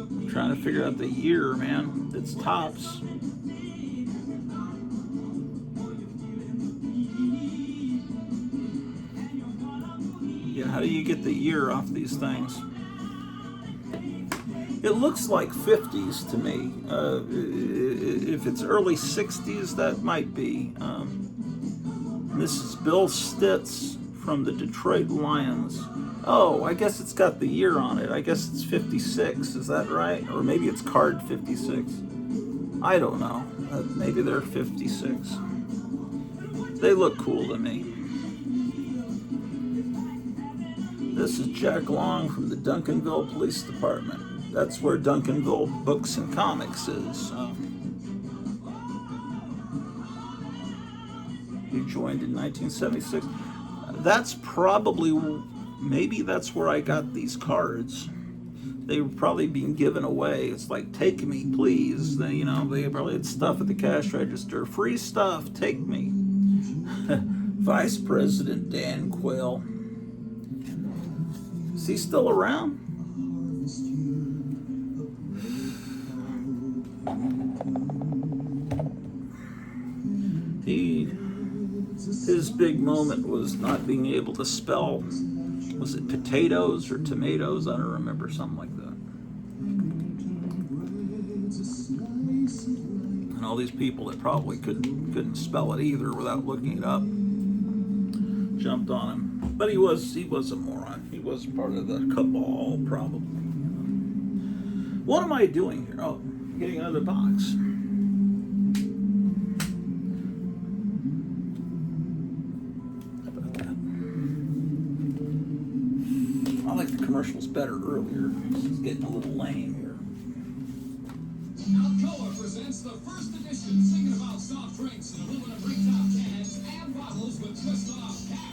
I'm trying to figure out the year, man. It's tops. How do you get the year off these things? It looks like 50s to me. If it's early 60s, that might be. This is Bill Stitz from the Detroit Lions. Oh, I guess it's got the year on it. I guess it's 56. Is that right? Or maybe it's card 56. I don't know. Maybe they're 56. They look cool to me. This is Jack Long from the Duncanville Police Department. That's where Duncanville Books and Comics is. He joined in 1976. That's probably, maybe that's where I got these cards. They were probably being given away. It's like, take me, please. They probably had stuff at the cash register. Free stuff, take me. Vice President Dan Quayle. Is he still around? His big moment was not being able to spell, was it potatoes or tomatoes? I don't remember, something like that. And all these people that probably couldn't spell it either without looking it up jumped on him. But he was a moron. He was part of the cabal, probably. What am I doing here? Oh, I'm getting another box. How about that? I like the commercials better earlier. This is getting a little lame here.
Alcoa presents the first edition singing about soft drinks in aluminum drink-top cans and bottles with twist-off caps.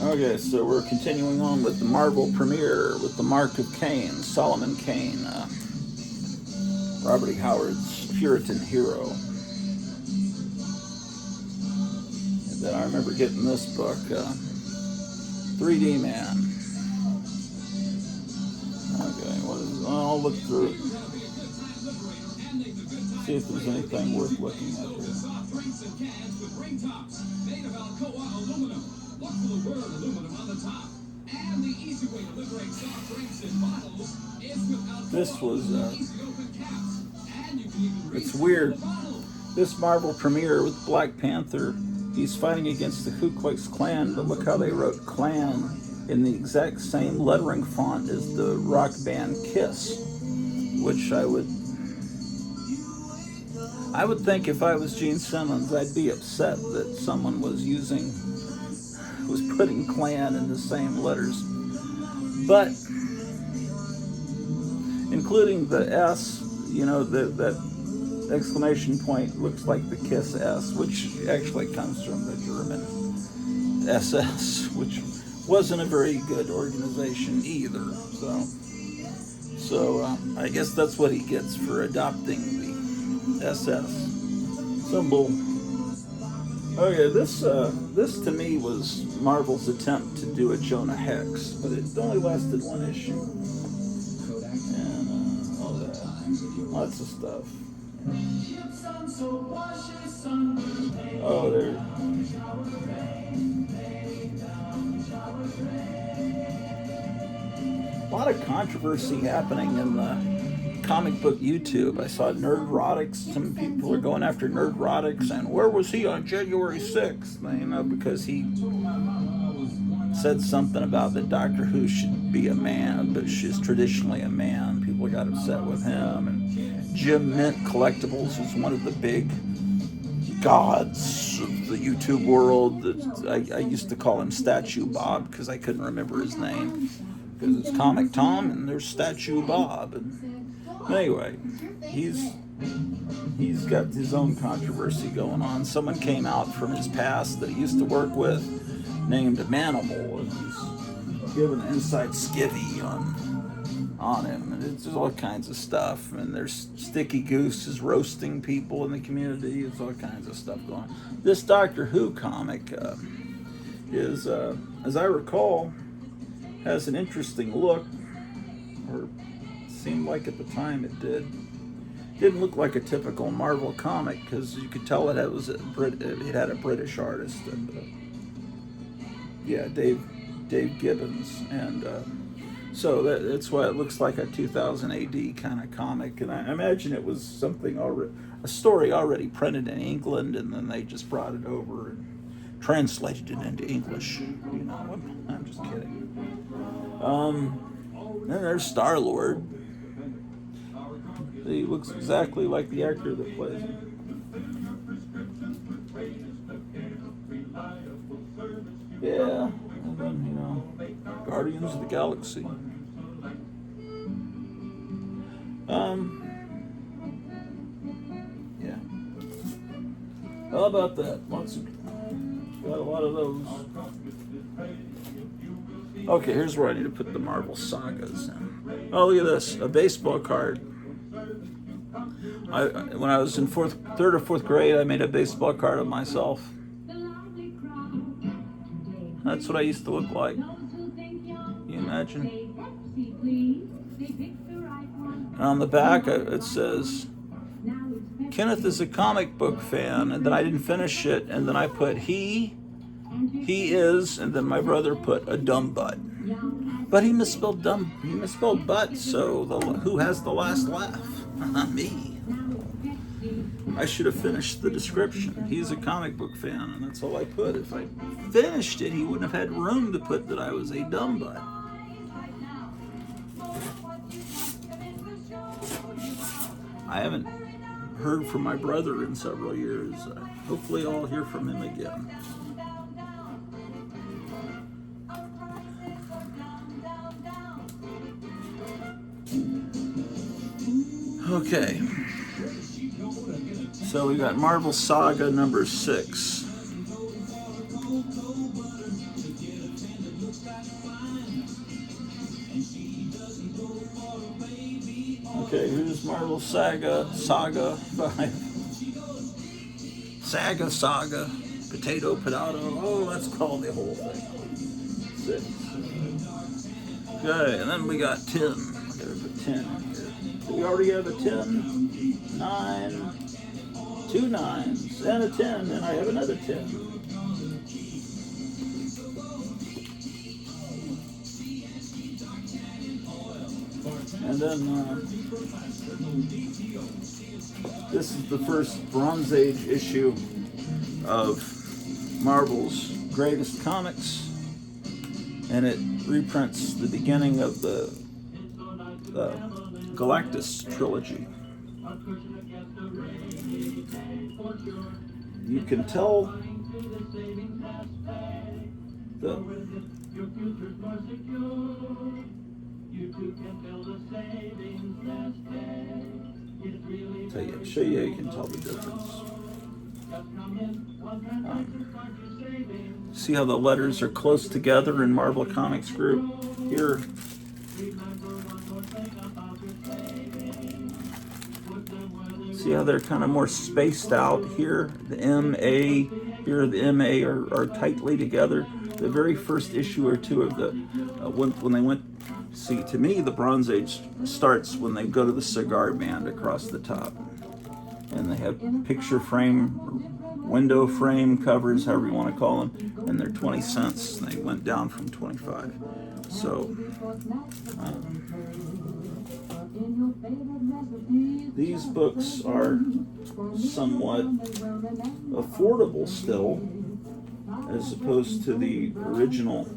Okay, so we're continuing on with the Marvel premiere with the Mark of Cain, Solomon Kane, Robert E. Howard's Puritan hero. And then I remember getting this book, 3D Man. Okay, what is it? I'll look through it. See if there's anything worth looking at here.
Look for the word aluminum on the top. And the easy way to liberate soft drinks in bottles is with Alcoa.
This was,
Easy open caps. And you can even
it's weird. This Marvel premiere with Black Panther, he's fighting against the Ku Klux Klan, but look how they wrote Klan in the exact same lettering font as the rock band Kiss, which I would think if I was Gene Simmons, I'd be upset that someone was putting Klan in the same letters. But including the S, that exclamation point looks like the Kiss S, which actually comes from the German SS, which wasn't a very good organization either. So I guess that's what he gets for adopting the SS symbol. Okay, this to me was Marvel's attempt to do a Jonah Hex, but it only lasted one issue. And all that, lots of stuff. Oh, there. A lot of controversy happening in the comic book YouTube. I saw Nerdrotics. Some people are going after Nerdrotics, and where was he on January 6th? You know, because he said something about that Doctor Who should be a man, but is traditionally a man. People got upset with him. And Jim Mint Collectibles is one of the big gods of the YouTube world. That I used to call him Statue Bob because I couldn't remember his name. Because it's Comic Tom and there's Statue Bob. And anyway, he's got his own controversy going on. Someone came out from his past that he used to work with named Manimal, and he's given an inside skivvy on him, and it's all kinds of stuff. And there's Sticky Goose is roasting people in the community. It's all kinds of stuff going on. This Doctor Who comic is, as I recall, has an interesting look, or seemed like at the time it did. Didn't look like a typical Marvel comic because you could tell it had a British artist, and Dave Gibbons, and so that's why it looks like a 2000 AD kind of comic. And I imagine it was something already, a story already printed in England, and then they just brought it over and translated it into English. You know, I'm just kidding. Then there's Star-Lord. He looks exactly like the actor that plays him. Yeah, and then, you know, Guardians of the Galaxy. Yeah. How about that? Got a lot of those. Okay, here's where I need to put the Marvel sagas in. Oh, look at this, a baseball card. When I was in third or fourth grade, I made a baseball card of myself. That's what I used to look like. Can you imagine? And on the back, it says, Kenneth is a comic book fan, and then I didn't finish it, and then I put he is, and then my brother put a dumb butt. But he misspelled butt, so who has the last laugh? Me. I should have finished the description. He's a comic book fan, and that's all I put. If I finished it, he wouldn't have had room to put that I was a dumb butt. I haven't heard from my brother in several years. Hopefully I'll hear from him again. Okay. So we got Marvel Saga number 6. Okay, here's Marvel Saga 5. Saga, potato. Oh, let's call the whole thing 6. Okay, and then we got 10. There's a 10 in here. Do we already have a 10? 9. 2 9s and a 10, and I have another 10. And then this is the first Bronze Age issue of Marvel's Greatest Comics, and it reprints the beginning of the Galactus trilogy. You can tell Show you how you can tell the difference. See how the letters are close together in Marvel Comics Group? Here, see how they're kind of more spaced out here? The M-A, here the M-A are tightly together. The very first issue or two of the, when they went, see, to me, the Bronze Age starts when they go to the cigar band across the top. And they have picture frame, window frame covers, however you want to call them, and they're 20 cents. They went down from 25. So, these books are somewhat affordable still, as opposed to the original,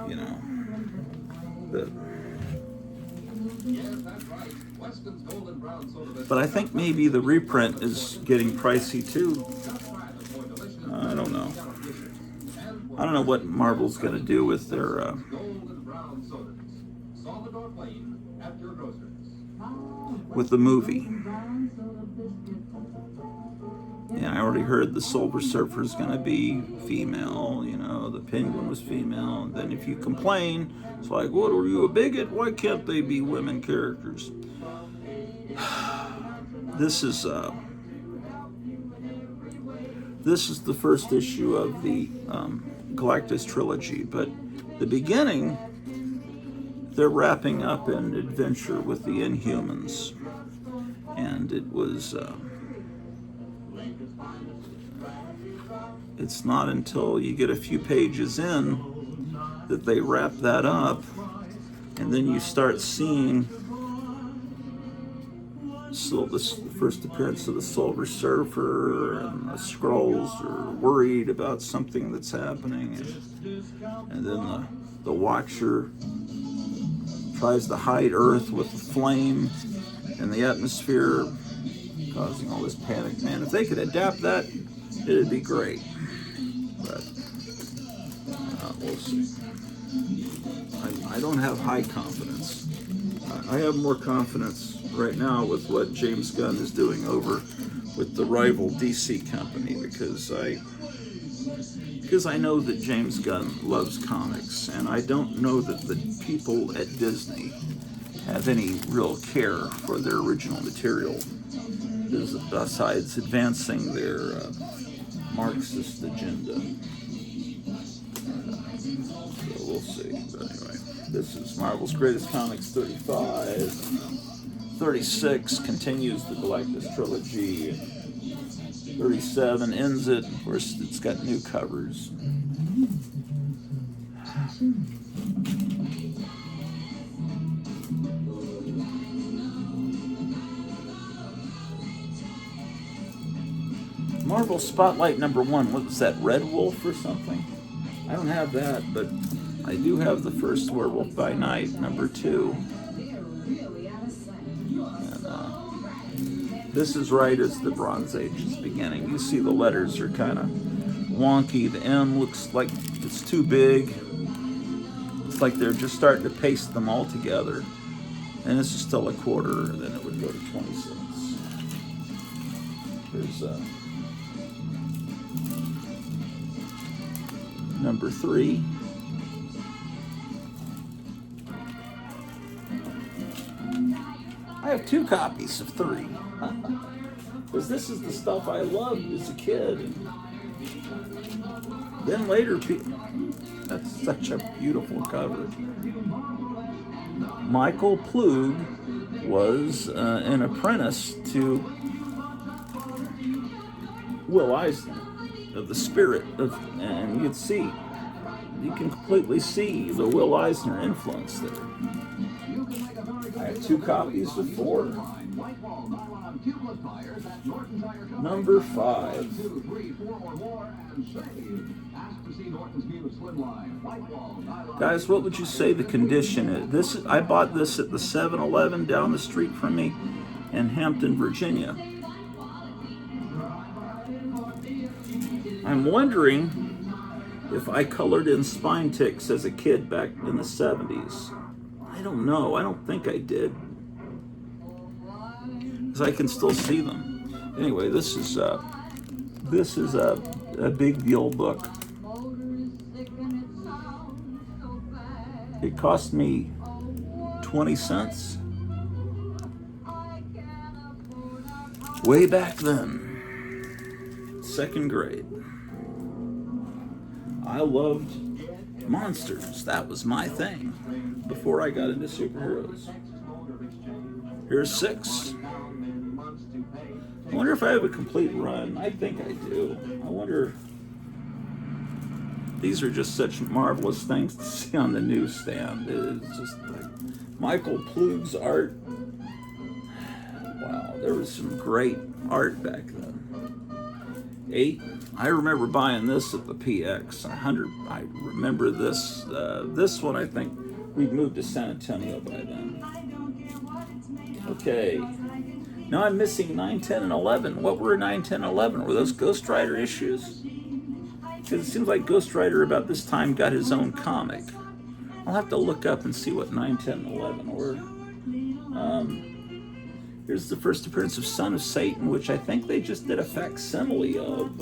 you know, but I think maybe the reprint is getting pricey too. I don't know. I don't know what Marvel's going to do with their with the movie. Yeah, I already heard the Silver Surfer is going to be female. You know, the Penguin was female. And then if you complain, it's like, what, are you a bigot? Why can't they be women characters? This is the first issue of the Galactus trilogy, but the beginning, they're wrapping up an adventure with the Inhumans, and it was. It's not until you get a few pages in that they wrap that up, and then you start seeing the first appearance of the Silver Surfer, and the Skrulls are worried about something that's happening, and then the Watcher tries to hide Earth with the flame and the atmosphere, causing all this panic. Man, if they could adapt that, it'd be great. But we'll see. I don't have high confidence. I have more confidence right now with what James Gunn is doing over with the rival DC company, because I know that James Gunn loves comics, and I don't know that the people at Disney have any real care for their original material, besides advancing their Marxist agenda. So we'll see. But anyway, this is Marvel's Greatest Comics 35. 36 continues the Galactus trilogy. 37 ends it. Of course, it's got new covers. Marvel Spotlight #1. What was that, Red Wolf or something? I don't have that, but I do have the first Werewolf by Night, #2. And this is right as the Bronze Age is beginning. You see the letters are kind of wonky. The M looks like it's too big. It's like they're just starting to paste them all together. And this is still a quarter, and then it would go to 20 cents. Here's #3. I have 2 copies of 3. Because this is the stuff I loved as a kid. And then later, that's such a beautiful cover. Michael Plug was an apprentice to Will Eisner, of the Spirit of, and you can completely see the Will Eisner influence there. I have 2 copies of 4. #5. Guys, what would you say the condition is? I bought this at the 7-Eleven down the street from me in Hampton, Virginia. I'm wondering if I colored in spine ticks as a kid back in the 70s. I don't know. I don't think I did. because I can still see them. Anyway, this is a big deal book. It cost me 20 cents way back then, 2nd grade. I loved monsters. That was my thing before I got into superheroes. Here's 6. I wonder if I have a complete run. I think I do. I wonder. These are just such marvelous things to see on the newsstand. It's just like Michael Plug's art. Wow, there was some great art back then. 8. I remember buying this at the PX 100. I remember this. This one, I think we'd moved to San Antonio by then. Okay. Now I'm missing 9, 10, and 11. What were 9, 10, 11? Were those Ghost Rider issues? Because it seems like Ghost Rider about this time got his own comic. I'll have to look up and see what 9, 10, and 11 were. Here's the first appearance of Son of Satan, which I think they just did a facsimile of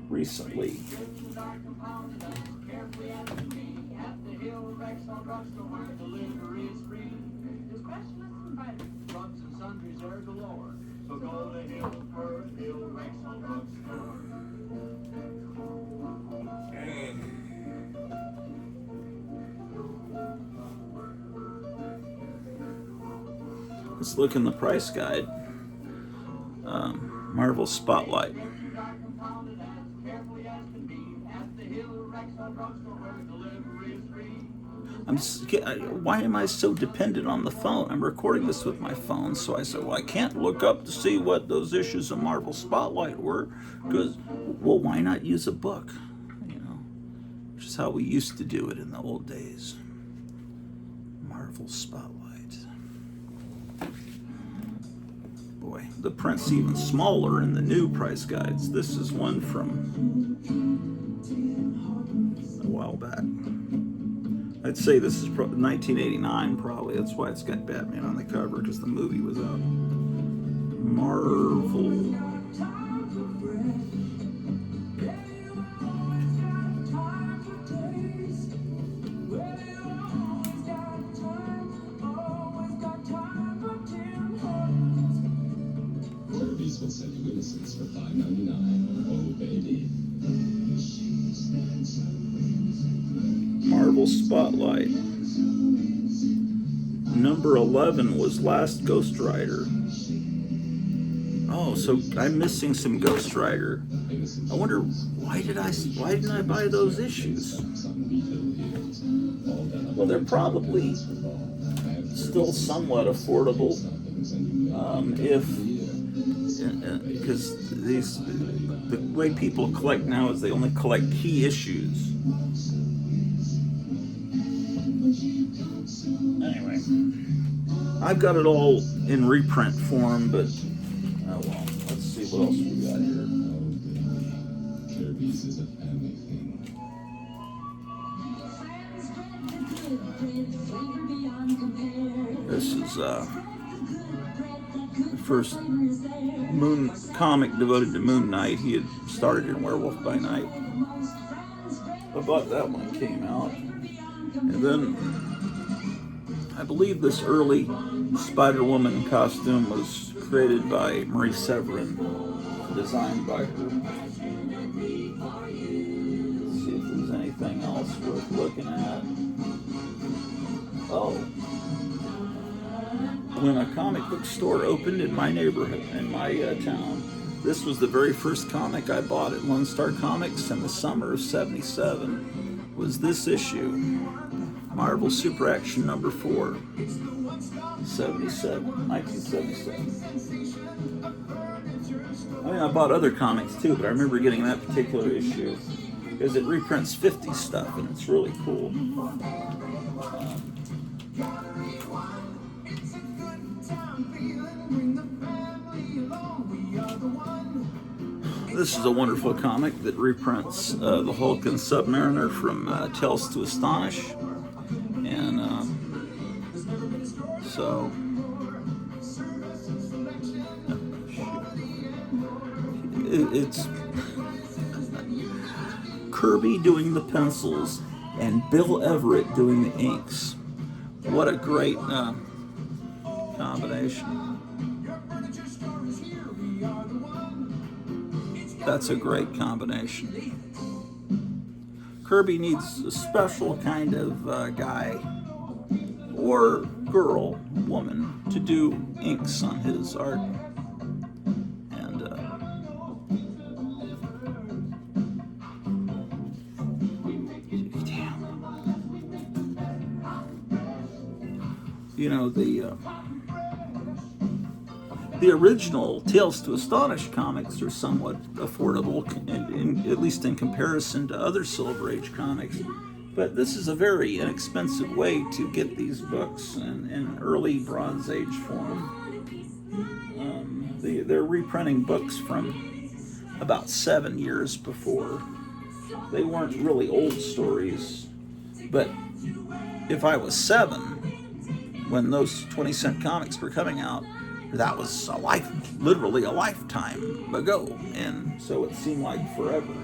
recently. Let's look in the price guide. Marvel Spotlight. Why am I so dependent on the phone? I'm recording this with my phone, so I said, well, I can't look up to see what those issues of Marvel Spotlight were, because, well, why not use a book? You know, which is how we used to do it in the old days. Marvel Spotlight. Boy, the print's even smaller in the new price guides. This is one from a while back. I'd say this is 1989 probably. That's why it's got Batman on the cover, because the movie was out. Marvel.
Will send you innocence for $5.99. Oh, baby.
Marvel Spotlight. Number 11 was last Ghost Rider. Oh, so I'm missing some Ghost Rider. I wonder why didn't I buy those issues? Well, they're probably still somewhat affordable. Because the way people collect now is they only collect key issues. Anyway, I've got it all in reprint form, but oh well. Let's see what else we got here.
Kirby's is a family thing.
This is the first Moon comic devoted to Moon Knight. He had started in Werewolf by Night. I bought that when it came out. And then I believe this early Spider-Woman costume was created by Marie Severin, designed by her. Let's see if there's anything else worth looking at. Oh. When a comic book store opened in my neighborhood, in my town, this was the very first comic I bought at Lone Star Comics in the summer of '77. Was this issue, Marvel Super Action number 4, 1977. I mean, I bought other comics too, but I remember getting that particular issue because it reprints 50s stuff and it's really cool. This is a wonderful comic that reprints the Hulk and Submariner from Tales to Astonish. And so it's Kirby doing the pencils and Bill Everett doing the inks. What a great combination. That's a great combination. Kirby needs a special kind of guy or girl, woman, to do inks on his art. And you know, the original Tales to Astonish comics are somewhat affordable, at least in comparison to other Silver Age comics. But this is a very inexpensive way to get these books in early Bronze Age form. They're reprinting books from about 7 years before. They weren't really old stories, but if I was 7 when those 20-cent comics were coming out, that was literally a lifetime ago, and so it seemed like forever.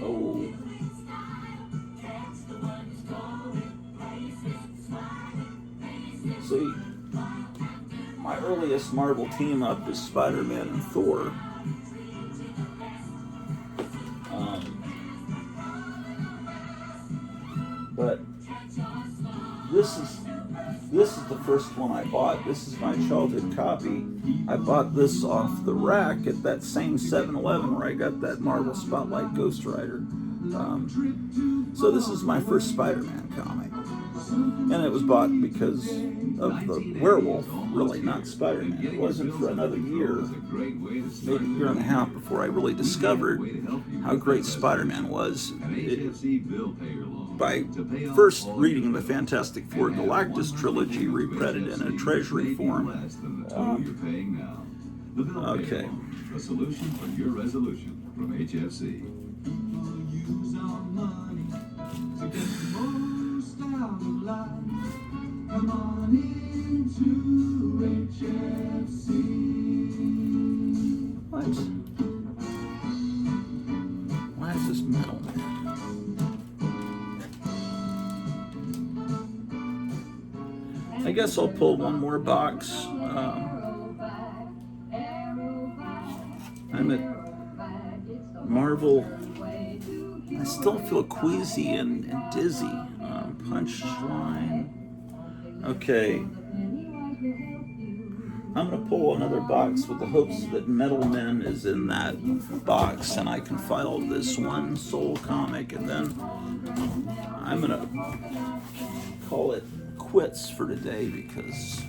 Oh. See, my earliest Marvel team-up is Spider-Man and Thor. But this is the first one I bought. This is my childhood copy. I bought this off the rack at that same 7-Eleven where I got that Marvel Spotlight Ghost Rider. So this is my first Spider-Man comic. And it was bought because of the werewolf, really, not Spider-Man. It wasn't for another year, maybe a year and a half, before I really discovered how great Spider-Man was. By first reading the Fantastic Four Galactus trilogy reprinted in a treasury form. Okay.
A solution for your resolution from HFC. Use our money to get the most out of life. Come on into HFC.
What? Why is this metal, man? I guess I'll pull one more box. I'm at Marvel. I still feel queasy and dizzy. Punchline. Okay. I'm going to pull another box with the hopes that Metal Men is in that box and I can file this one Soul comic, and then I'm going to call it quits for today because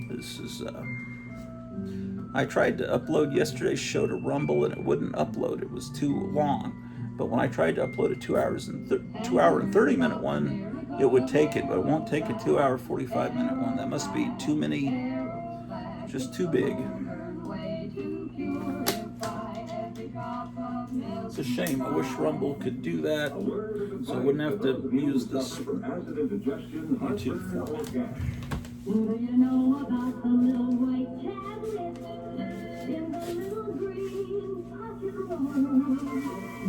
this is I tried to upload yesterday's show to Rumble and it wouldn't upload. It was too long. But when I tried to upload a 2 hour and 30 minute one, it would take it, but it won't take a 2 hour 45 minute one. That must be too many, just too big. It's a shame. I wish Rumble could do that, so I wouldn't have to use this YouTube format.
Do you know about the little white tablet in the little green pocket roll?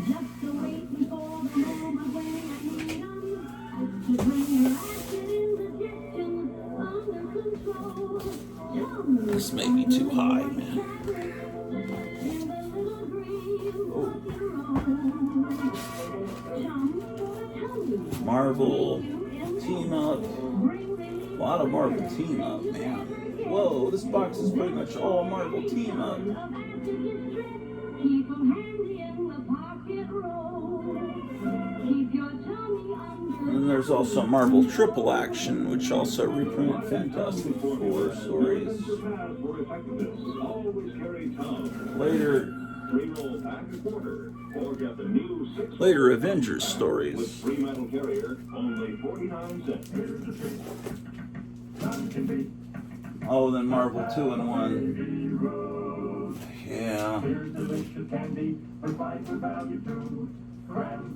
Just waiting for the moment when I need them to bring your acid indigestion under control.
This may be too high, man. Marvel team up. A lot of Marvel team up, man. Whoa, this box is pretty much all Marvel team up. And then there's also Marvel Triple Action, which also reprinted Fantastic Four stories. Later Avengers stories. Oh, then Marvel 2-in-1. Yeah.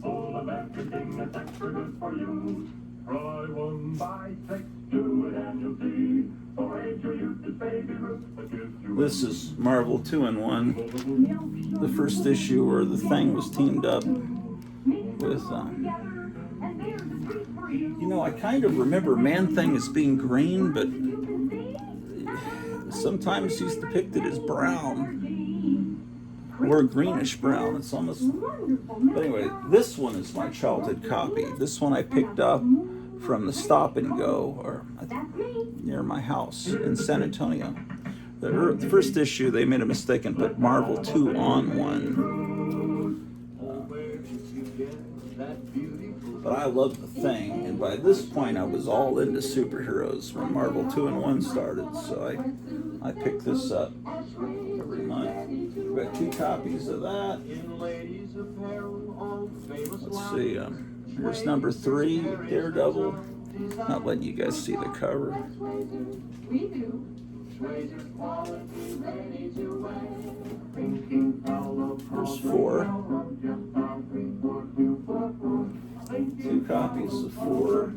Full of everything that's extra good for you. Try one, buy 6. Do it and you'll see. For age your youth is baby Ruth. A kiss you.
This is Marvel 2-in-1. The first issue where the Thing was teamed up with, you know, I kind of remember Man-Thing as being green, but sometimes he's depicted as brown. Or greenish brown. It's almost... But anyway, this one is my childhood copy. This one I picked up from the Stop and Go, or near my house in San Antonio. The first issue, they made a mistake and put Marvel 2-on-1. But I love the Thing, and by this point I was all into superheroes when Marvel 2-in-1 started, so I picked this up every month. We've got 2 copies of that. Let's see, here's number 3, Daredevil. Not letting you guys see the cover. Here's 4. 2 copies of 4.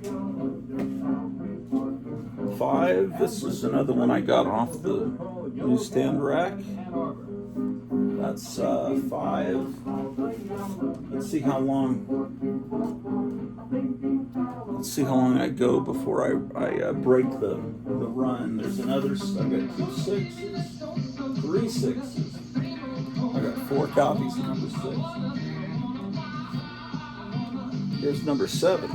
5. This is another one I got off the newsstand rack. That's 5. Let's see how long I go before I break the run. There's another. I got 2 6s, 3 6s. I got 4 copies of number 6. Here's number 7.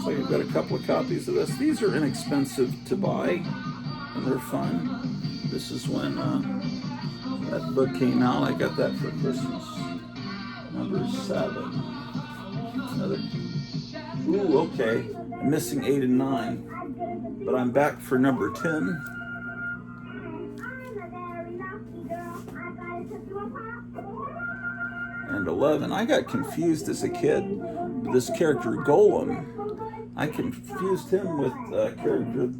So you've got a couple of copies of this. These are inexpensive to buy, and they're fun. This is when that book came out. I got that for Christmas. Number 7. Another. Ooh, okay. I'm missing 8 and 9, but I'm back for number 10. And 11. I got confused as a kid with this character Golem. I confused him with a character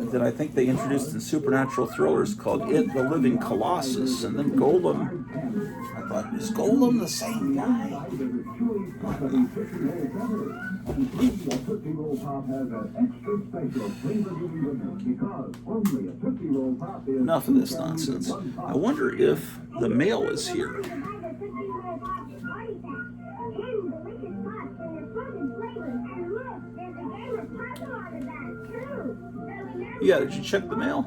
that I think they introduced in supernatural thrillers called It, the Living Colossus. And then Golem, I thought, is Golem the same guy? Enough of this nonsense. I wonder if the mail is here. Yeah, did you check the mail?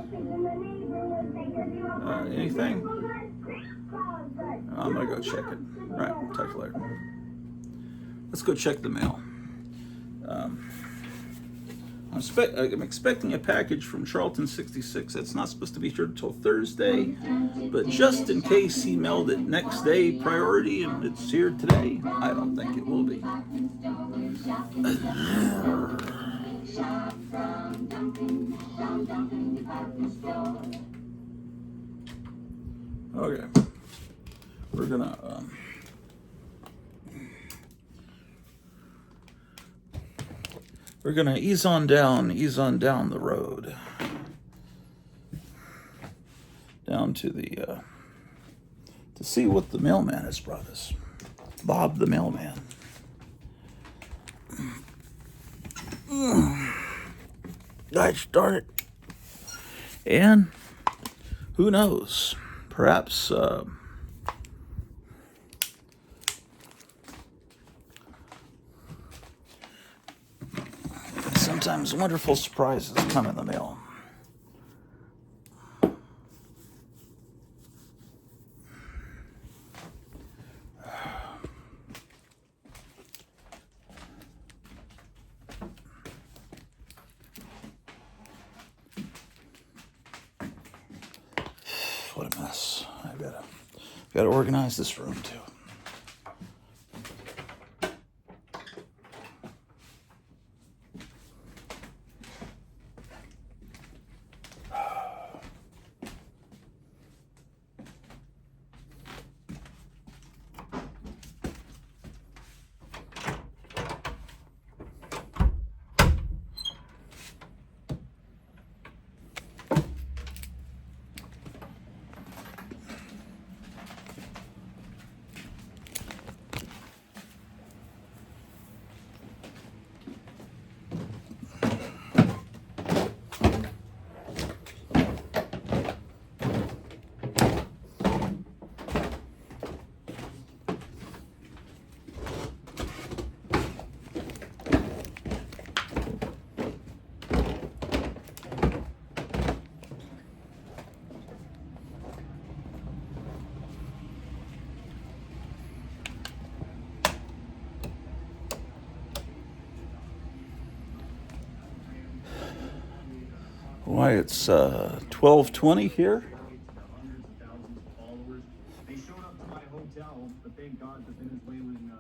Anything? I'm gonna go check it. All right, we'll talk later. Let's go check the mail. I'm expecting a package from Charlton 66. It's not supposed to be here until Thursday, but just in case he mailed it next day priority and it's here today, I don't think it will be. Okay, we're gonna ease on down the road, down to the to see what the mailman has brought us. Bob the mailman. Gosh darn it. And who knows? Perhaps sometimes wonderful surprises come in the mail. What a mess. I gotta organize this room too. Why, it's 12:20 here.
They showed up to my hotel, but thank God the Venezuelan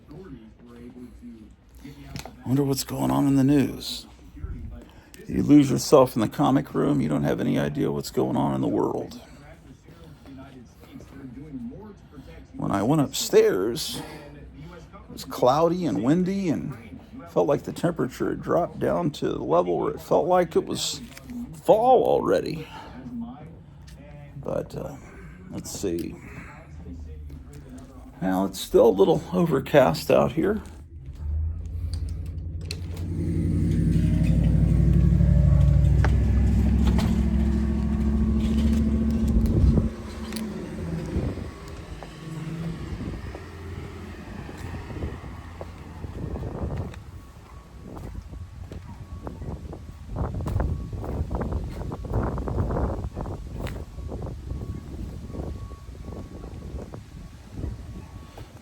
authorities were able to get me out of the
I wonder what's going on in the news. You lose yourself in the comic room, you don't have any idea what's going on in the world. When I went upstairs, it was cloudy and windy and felt like the temperature had dropped down to the level where it felt like it was fall already. But let's see. Well, it's still a little overcast out here.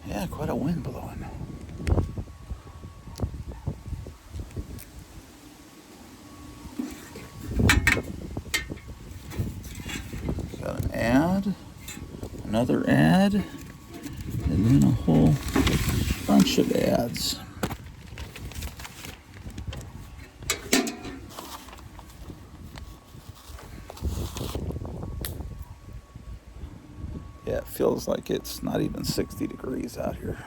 Yeah, quite a wind blowing. Got an ad, another ad, and then a whole bunch of ads. Yeah, it feels like it's not even 60 degrees out here.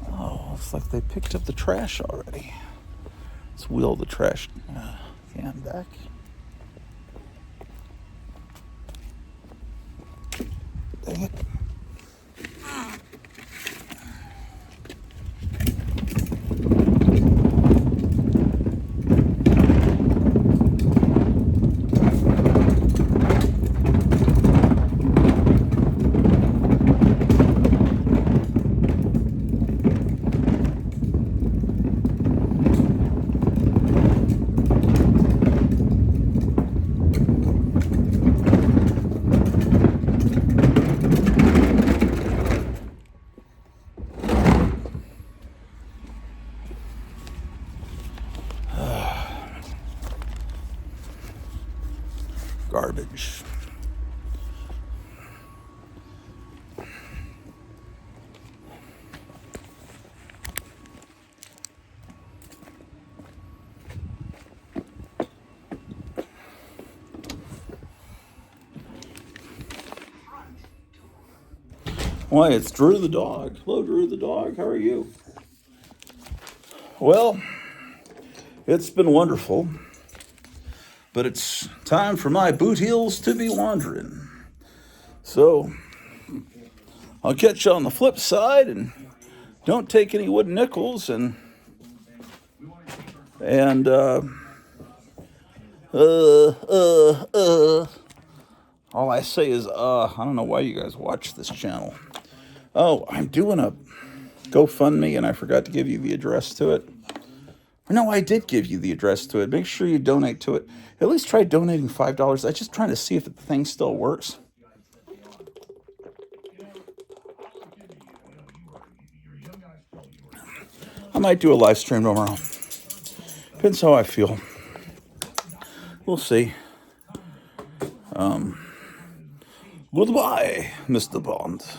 Oh, looks like they picked up the trash already. Let's wheel the trash can back. Dang it. Garbage. Why, it's Drew the dog. Hello, Drew the dog. How are you? Well, it's been wonderful, but it's time for my boot heels to be wandering. So I'll catch you on the flip side, and don't take any wooden nickels, and all I say is I don't know why you guys watch this channel. Oh, I'm doing a GoFundMe, and I forgot to give you the address to it. No, I did give you the address to it. Make sure you donate to it. At least try donating $5. I'm just trying to see if the thing still works. I might do a live stream tomorrow. Depends how I feel. We'll see. Goodbye, Mr. Bond.